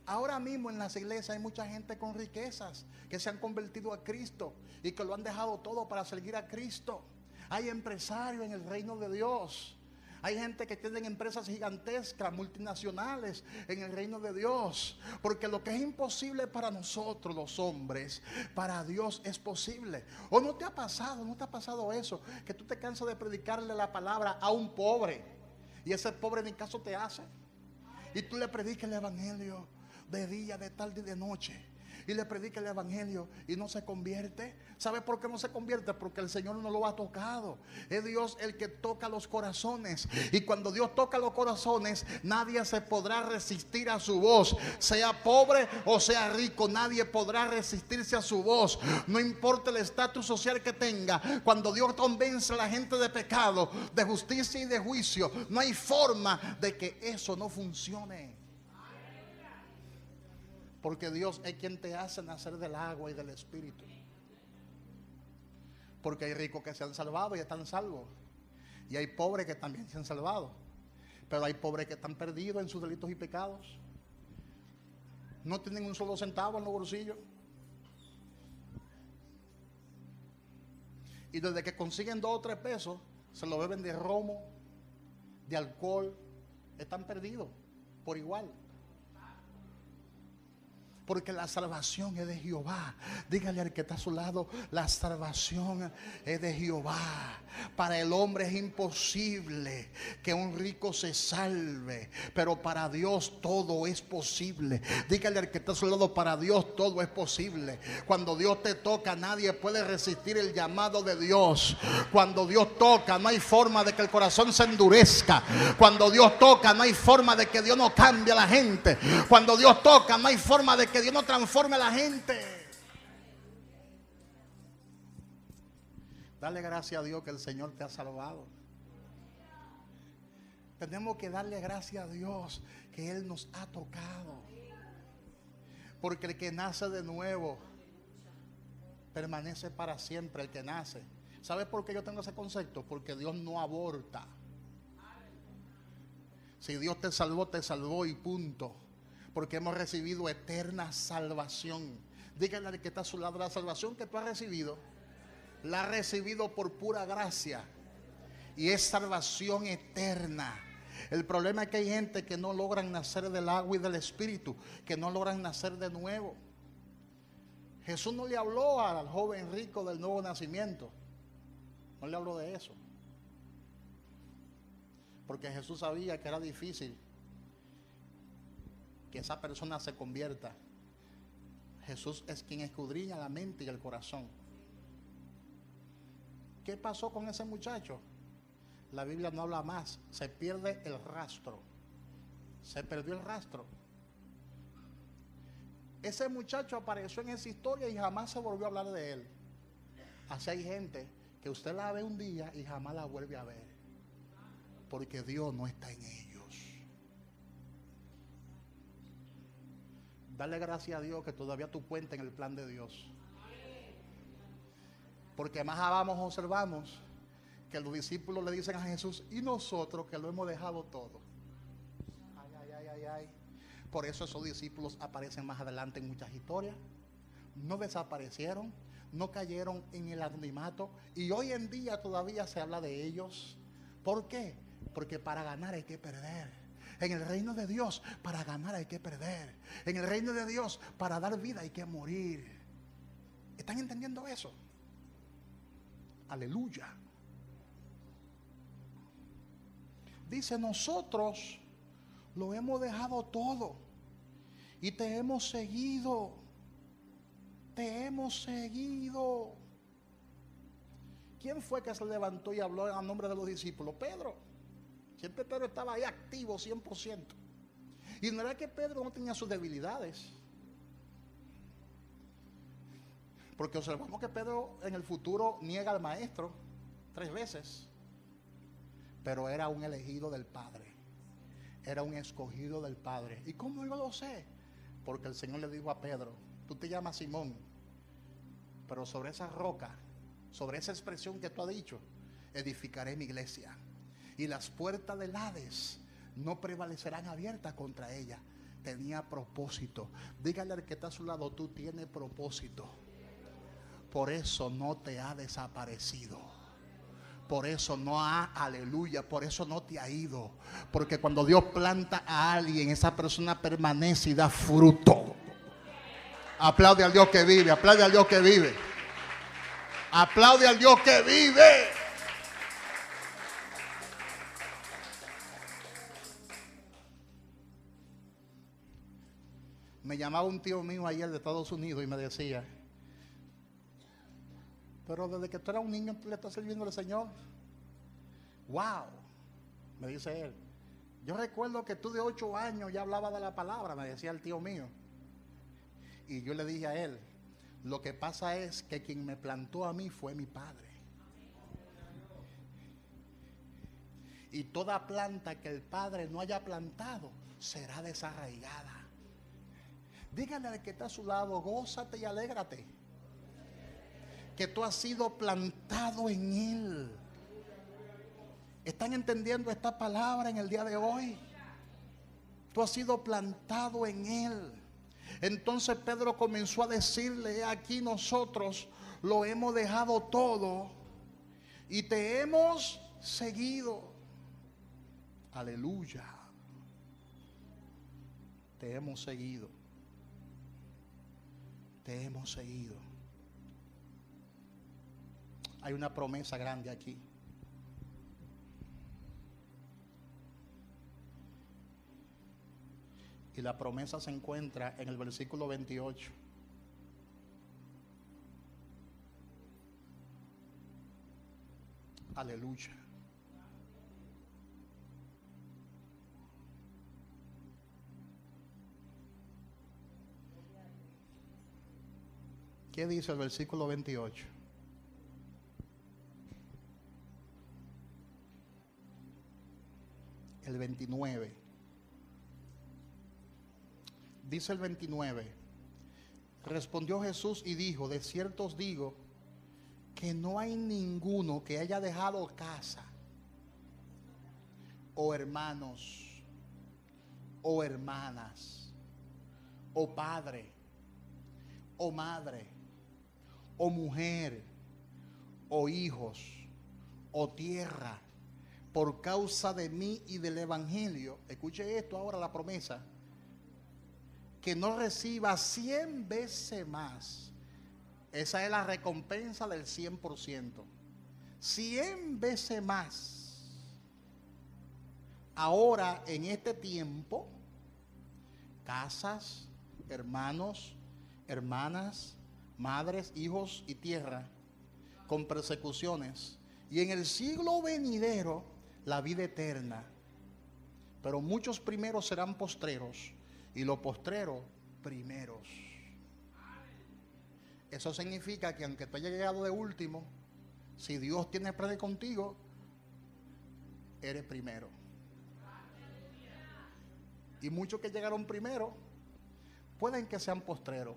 Ahora mismo en las iglesias hay mucha gente con riquezas que se han convertido a Cristo y que lo han dejado todo para seguir a Cristo. Hay empresarios en el reino de Dios. Hay gente que tiene empresas gigantescas, multinacionales en el reino de Dios. Porque lo que es imposible para nosotros los hombres, para Dios es posible. ¿O no te ha pasado eso? Que tú te cansas de predicarle la palabra a un pobre y ese pobre ni caso te hace. Y tú le predicas el evangelio de día, de tarde y de noche. Y le predica el evangelio y no se convierte. ¿Sabe por qué no se convierte? Porque el Señor no lo ha tocado. Es Dios el que toca los corazones. Y cuando Dios toca los corazones, nadie se podrá resistir a su voz. Sea pobre o sea rico, nadie podrá resistirse a su voz. No importa el estatus social que tenga. Cuando Dios convence a la gente de pecado, de justicia y de juicio, no hay forma de que eso no funcione. Porque Dios es quien te hace nacer del agua y del espíritu. Porque hay ricos que se han salvado y están salvos. Y hay pobres que también se han salvado. Pero hay pobres que están perdidos en sus delitos y pecados. No tienen un solo centavo en los bolsillos. Y desde que consiguen 2 o 3 pesos, se lo beben de romo, de alcohol. Están perdidos por igual. Porque la salvación es de Jehová. Dígale al que está a su lado: la salvación es de Jehová. Para el hombre es imposible que un rico se salve, pero para Dios todo es posible. Dígale al que está a su lado: para Dios todo es posible. Cuando Dios te toca, nadie puede resistir el llamado de Dios. Cuando Dios toca, no hay forma de que el corazón se endurezca. Cuando Dios toca, no hay forma de que Dios no cambie a la gente. Cuando Dios toca, no hay forma de que Dios no transforme a la gente. Dale gracias a Dios que el Señor te ha salvado. Tenemos que darle gracias a Dios que Él nos ha tocado. Porque el que nace de nuevo permanece para siempre. El que nace. ¿Sabes por qué yo tengo ese concepto? Porque Dios no aborta. Si Dios te salvó y punto. Porque hemos recibido eterna salvación. Díganle al que está a su lado: la salvación que tú has recibido, la has recibido por pura gracia. Y es salvación eterna. El problema es que hay gente que no logran nacer del agua y del espíritu, que no logran nacer de nuevo. Jesús no le habló al joven rico del nuevo nacimiento. No le habló de eso. Porque Jesús sabía que era difícil que esa persona se convierta. Jesús es quien escudriña la mente y el corazón. ¿Qué pasó con ese muchacho? La Biblia no habla más. Se pierde el rastro. Se perdió el rastro. Ese muchacho apareció en esa historia y jamás se volvió a hablar de él. Así hay gente que usted la ve un día y jamás la vuelve a ver, porque Dios no está en ellos. Dale gracias a Dios que todavía tú cuentas en el plan de Dios. Porque más abajo observamos que los discípulos le dicen a Jesús: y nosotros que lo hemos dejado todo. Ay, ay, ay, ay, ay. Por eso esos discípulos aparecen más adelante en muchas historias. No desaparecieron, no cayeron en el anonimato, y hoy en día todavía se habla de ellos. ¿Por qué? Porque para ganar hay que perder. En el reino de Dios, para ganar hay que perder. En el reino de Dios, para dar vida hay que morir. ¿Están entendiendo eso? Aleluya. Dice: nosotros lo hemos dejado todo y te hemos seguido. Te hemos seguido. ¿Quién fue que se levantó y habló en nombre de los discípulos? Pedro. Siempre Pedro estaba ahí activo 100%. Y no era que Pedro no tenía sus debilidades, porque observamos que Pedro en el futuro niega al maestro 3 veces. Pero era un elegido del Padre. Era un escogido del Padre. ¿Y cómo yo lo sé? Porque el Señor le dijo a Pedro: tú te llamas Simón, pero sobre esa roca, sobre esa expresión que tú has dicho, edificaré mi iglesia, y las puertas del Hades no prevalecerán abiertas contra ella. Tenía propósito. Dígale al que está a su lado: tú tienes propósito. Por eso no te ha desaparecido. Por eso no ha, aleluya, por eso no te ha ido. Porque cuando Dios planta a alguien, esa persona permanece y da fruto. Aplaude al Dios que vive, aplaude al Dios que vive. Aplaude al Dios que vive. Me llamaba un tío mío ayer de Estados Unidos y me decía: pero desde que tú eras un niño, tú le estás sirviendo al Señor. Wow, me dice él. Yo recuerdo que tú de 8 años ya hablabas de la palabra, me decía el tío mío. Y yo le dije a él: lo que pasa es que quien me plantó a mí fue mi padre. Y toda planta que el Padre no haya plantado será desarraigada. Dígale al que está a su lado: gózate y alégrate, que tú has sido plantado en Él. ¿Están entendiendo esta palabra en el día de hoy? Tú has sido plantado en Él. Entonces Pedro comenzó a decirle: aquí nosotros lo hemos dejado todo y te hemos seguido. Aleluya. Te hemos seguido. Te hemos seguido. Hay una promesa grande aquí. Y la promesa se encuentra en el versículo 28. Aleluya. ¿Qué dice el versículo 28? El 29. Dice el 29: respondió Jesús y dijo: de cierto os digo que no hay ninguno que haya dejado casa, o hermanos, o hermanas, o padre, o madre, o mujer, o hijos, o tierra, por causa de mí y del evangelio. Escuche esto ahora, la promesa: que no reciba 100 veces más. Esa es la recompensa del 100%. 100 veces más. Ahora, en este tiempo, casas, hermanos, hermanas, madres, hijos y tierra, con persecuciones, y en el siglo venidero la vida eterna. Pero muchos primeros serán postreros, y los postreros primeros. Eso significa que aunque tú hayas llegado de último, si Dios tiene planes contigo, eres primero. Y muchos que llegaron primero pueden que sean postreros,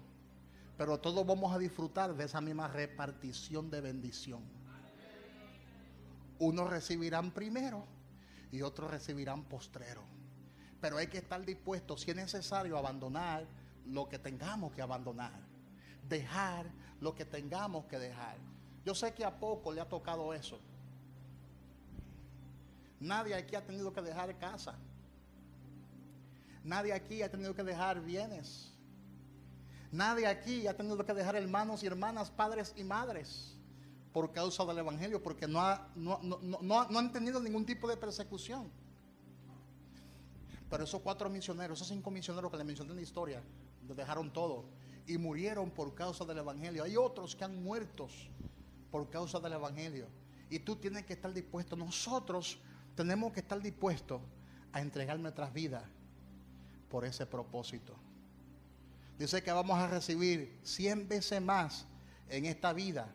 pero todos vamos a disfrutar de esa misma repartición de bendición. Unos recibirán primero y otros recibirán postrero. Pero hay que estar dispuestos, si es necesario, a abandonar lo que tengamos que abandonar, dejar lo que tengamos que dejar. Yo sé que a poco le ha tocado eso. Nadie aquí ha tenido que dejar casa. Nadie aquí ha tenido que dejar bienes. Nadie aquí ha tenido que dejar hermanos y hermanas, padres y madres por causa del evangelio, porque no han tenido ningún tipo de persecución. Pero esos 4 misioneros, esos 5 misioneros que les mencioné en la historia, lo dejaron todo y murieron por causa del evangelio. Hay otros que han muerto por causa del evangelio, y tú tienes que estar dispuesto. Nosotros tenemos que estar dispuestos a entregar nuestras vidas por ese propósito. Dice que vamos a recibir 100 veces más en esta vida,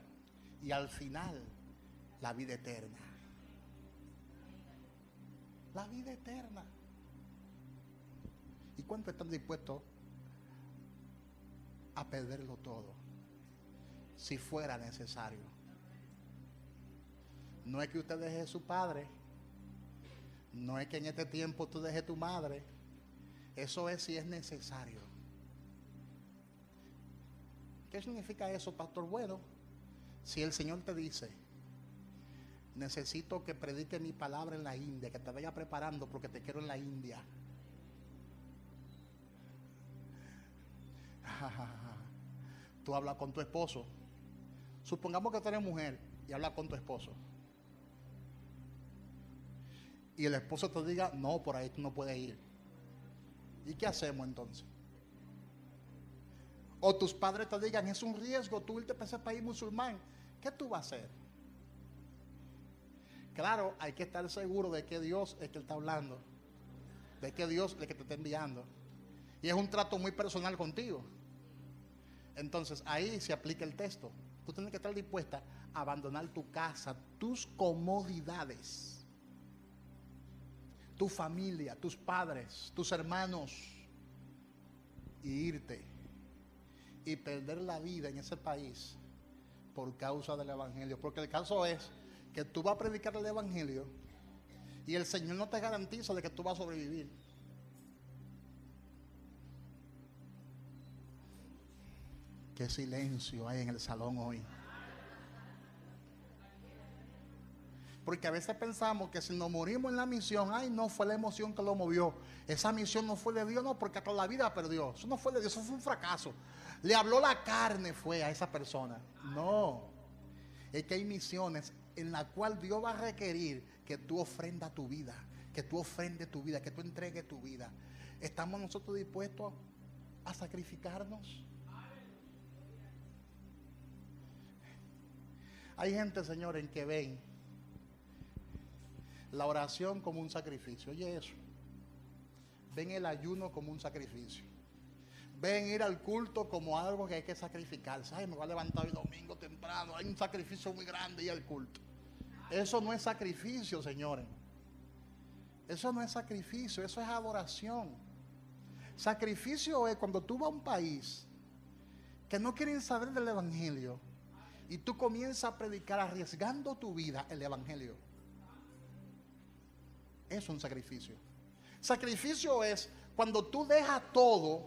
y al final la vida eterna. La vida eterna. ¿Y cuánto están dispuestos a perderlo todo si fuera necesario? No es que usted deje a su padre, no es que en este tiempo tú dejes tu madre. Eso es si es necesario. ¿Qué significa eso, pastor? Bueno, si el Señor te dice: necesito que predique mi palabra en la India, que te vaya preparando porque te quiero en la India. Tú hablas con tu esposo. Supongamos que tú eres mujer y hablas con tu esposo, y el esposo te diga: no, por ahí tú no puedes ir. ¿Y qué hacemos entonces? O tus padres te digan: es un riesgo tú irte para ese país musulmán. ¿Qué tú vas a hacer? Claro, hay que estar seguro de que Dios es que está hablando, de que Dios es el que te está enviando, y es un trato muy personal contigo. Entonces ahí se aplica el texto. Tú tienes que estar dispuesta a abandonar tu casa, tus comodidades, tu familia, tus padres, tus hermanos, y irte y perder la vida en ese país por causa del evangelio. Porque el caso es que tú vas a predicar el evangelio y el Señor no te garantiza de que tú vas a sobrevivir. Qué silencio hay en el salón hoy. Porque a veces pensamos que si nos morimos en la misión, ay, no fue la emoción que lo movió. Esa misión no fue de Dios, no, porque hasta la vida perdió. Eso no fue de Dios, eso fue un fracaso. Le habló la carne, fue a esa persona. No. Es que hay misiones en las cuales Dios va a requerir que tú ofrendas tu vida, que tú ofrendes tu vida, que tú entregues tu vida. ¿Estamos nosotros dispuestos a sacrificarnos? Hay gente, señores, en que ven la oración como un sacrificio. Oye eso. Ven el ayuno como un sacrificio. Ven ir al culto como algo que hay que sacrificarse. Ay, me voy a levantar el domingo temprano. Hay un sacrificio muy grande ir al culto. Eso no es sacrificio, señores. Eso no es sacrificio, eso es adoración. Sacrificio es cuando tú vas a un país que no quieren saber del evangelio y tú comienzas a predicar arriesgando tu vida el evangelio. Eso es un sacrificio. Sacrificio es cuando tú dejas todo,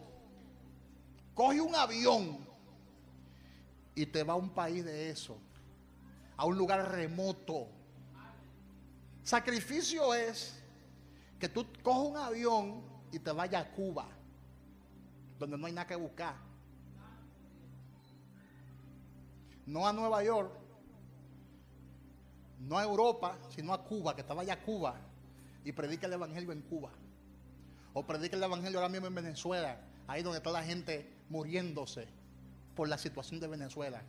coge un avión y te vas a un país de eso, a un lugar remoto. Sacrificio es que tú coges un avión y te vayas a Cuba, donde no hay nada que buscar. No a Nueva York, no a Europa, sino a Cuba, que te vayas a Cuba y predica el evangelio en Cuba. O predique el evangelio ahora mismo en Venezuela, ahí donde está la gente muriéndose por la situación de Venezuela.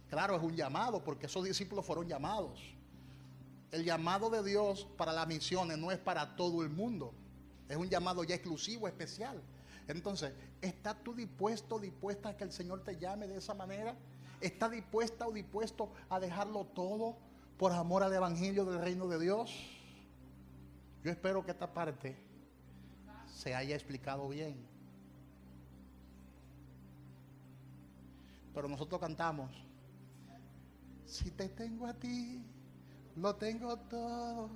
Claro, es un llamado, porque esos discípulos fueron llamados. El llamado de Dios para las misiones no es para todo el mundo. Es un llamado ya exclusivo, especial. Entonces, ¿estás tú dispuesta a que el Señor te llame de esa manera? ¿Estás dispuesta o dispuesto a dejarlo todo por amor al evangelio del reino de Dios? Yo espero que esta parte se haya explicado bien. Pero nosotros cantamos: si te tengo a ti, lo tengo todo,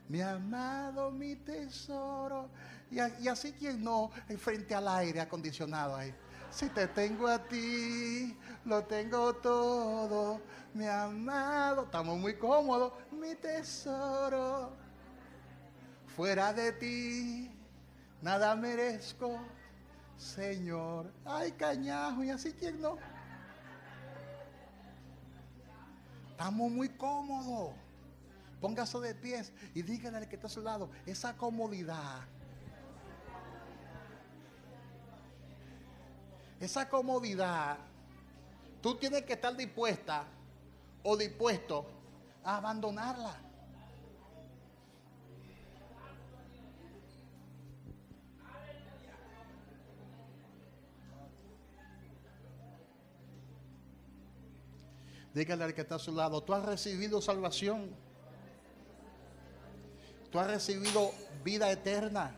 mi amado, mi tesoro. Y así, quien no, frente al aire acondicionado ahí. Si te tengo a ti, lo tengo todo, mi amado. Estamos muy cómodos, mi tesoro. Fuera de ti, nada merezco, Señor. Ay, cañajo, y así, quien no. Estamos muy cómodos. Póngase de pies y dígale al que está a su lado, esa comodidad. Esa comodidad, tú tienes que estar dispuesta o dispuesto a abandonarla. Dígale al que está a su lado, tú has recibido salvación. Tú has recibido vida eterna.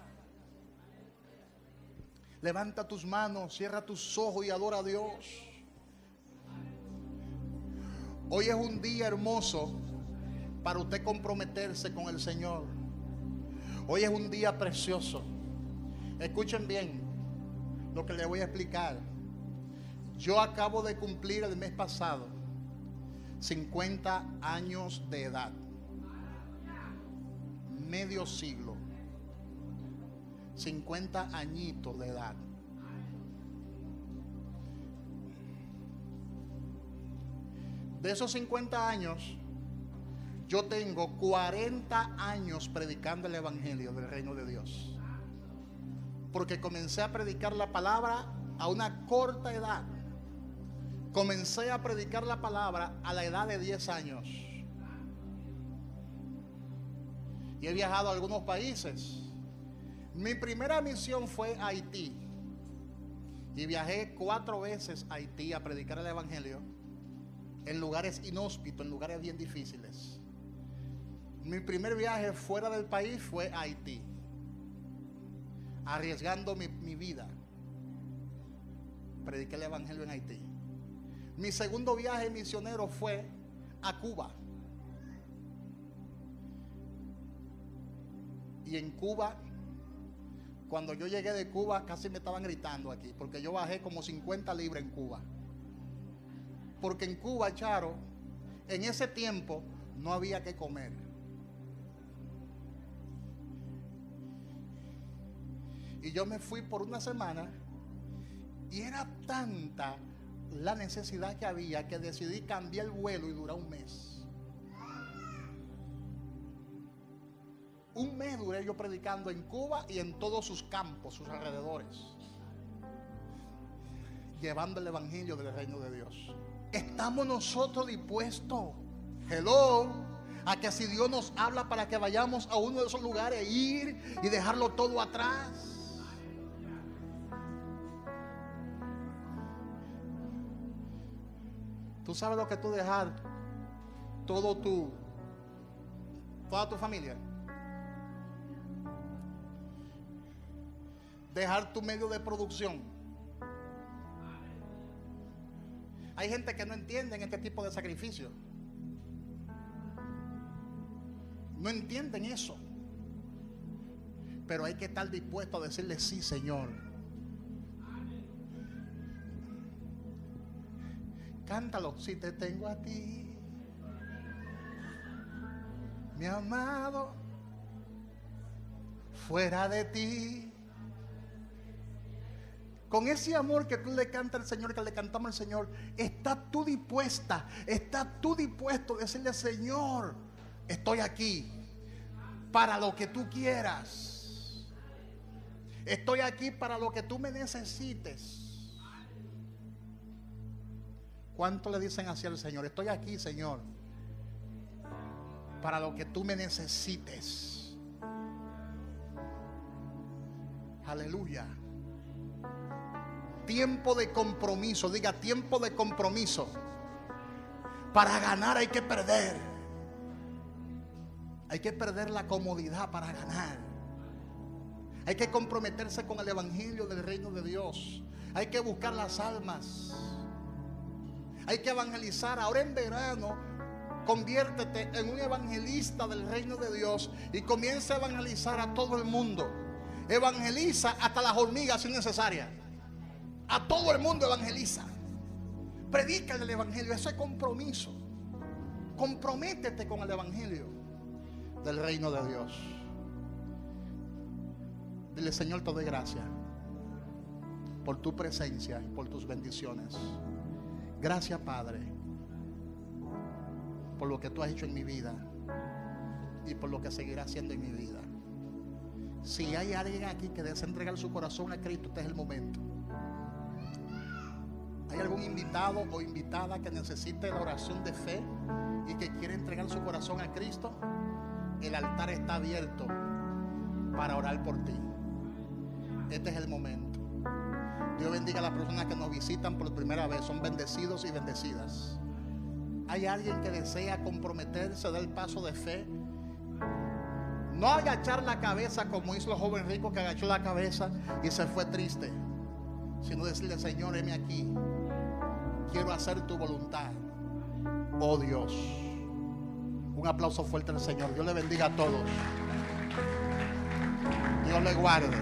Levanta tus manos, cierra tus ojos y adora a Dios. Hoy es un día hermoso para usted comprometerse con el Señor. Hoy es un día precioso. Escuchen bien lo que les voy a explicar. Yo acabo de cumplir el mes pasado 50 años de edad. Medio siglo. 50 añitos de edad. De esos 50 años, yo tengo 40 años predicando el evangelio del reino de Dios. Porque comencé a predicar la palabra a una corta edad. Comencé a predicar la palabra a la edad de 10 años. Y he viajado a algunos países. Mi primera misión fue a Haití. Y viajé 4 veces a Haití a predicar el evangelio en lugares inhóspitos, en lugares bien difíciles. Mi primer viaje fuera del país fue a Haití, arriesgando mi vida. Prediqué el evangelio en Haití. Mi segundo viaje misionero fue a Cuba. Y en Cuba, cuando yo llegué de Cuba, casi me estaban gritando aquí, porque yo bajé como 50 libras en Cuba. Porque en Cuba, Charo, en ese tiempo no había que comer. Y yo me fui por una semana y era tanta la necesidad que había que decidí cambiar el vuelo y durar un mes. Un mes duré yo predicando en Cuba y en todos sus campos, sus alrededores, llevando el evangelio del reino de Dios. ¿Estamos nosotros dispuestos, hello, a que si Dios nos habla para que vayamos a uno de esos lugares, ir y dejarlo todo atrás? ¿Tú sabes lo que tú dejar toda tu familia? Dejar tu medio de producción. Hay gente que no entiende este tipo de sacrificio. No entienden eso. Pero hay que estar dispuesto a decirle sí, Señor. Cántalo. Si te tengo a ti, mi amado, fuera de ti. Con ese amor que tú le cantas al Señor, que le cantamos al Señor, ¿estás tú dispuesta? ¿Estás tú dispuesto a decirle, Señor, estoy aquí para lo que tú quieras? Estoy aquí para lo que tú me necesites. ¿Cuánto le dicen así al Señor? Estoy aquí, Señor, para lo que tú me necesites. Aleluya. Tiempo de compromiso. Diga, tiempo de compromiso. Para ganar hay que perder. Hay que perder la comodidad para ganar. Hay que comprometerse con el evangelio del reino de Dios. Hay que buscar las almas. Hay que evangelizar. Ahora en verano, conviértete en un evangelista del reino de Dios y comienza a evangelizar a todo el mundo. Evangeliza hasta las hormigas si es necesaria. A todo el mundo evangeliza. Predica el evangelio. Eso es compromiso. Comprométete con el evangelio del reino de Dios. Dile: Señor, te doy gracias por tu presencia y por tus bendiciones. Gracias, Padre, por lo que tú has hecho en mi vida y por lo que seguirás haciendo en mi vida. Si hay alguien aquí que desea entregar su corazón a Cristo, este es el momento. ¿Hay algún invitado o invitada que necesite la oración de fe y que quiere entregar su corazón a Cristo? El altar está abierto para orar por ti. Este es el momento. Dios bendiga a las personas que nos visitan por primera vez. Son bendecidos y bendecidas. ¿Hay alguien que desea comprometerse, dar el paso de fe? No agachar la cabeza como hizo el joven rico que agachó la cabeza y se fue triste, sino decirle: Señor, heme aquí. Quiero hacer tu voluntad, oh Dios. Un aplauso fuerte al Señor. Dios le bendiga a todos. Dios le guarde.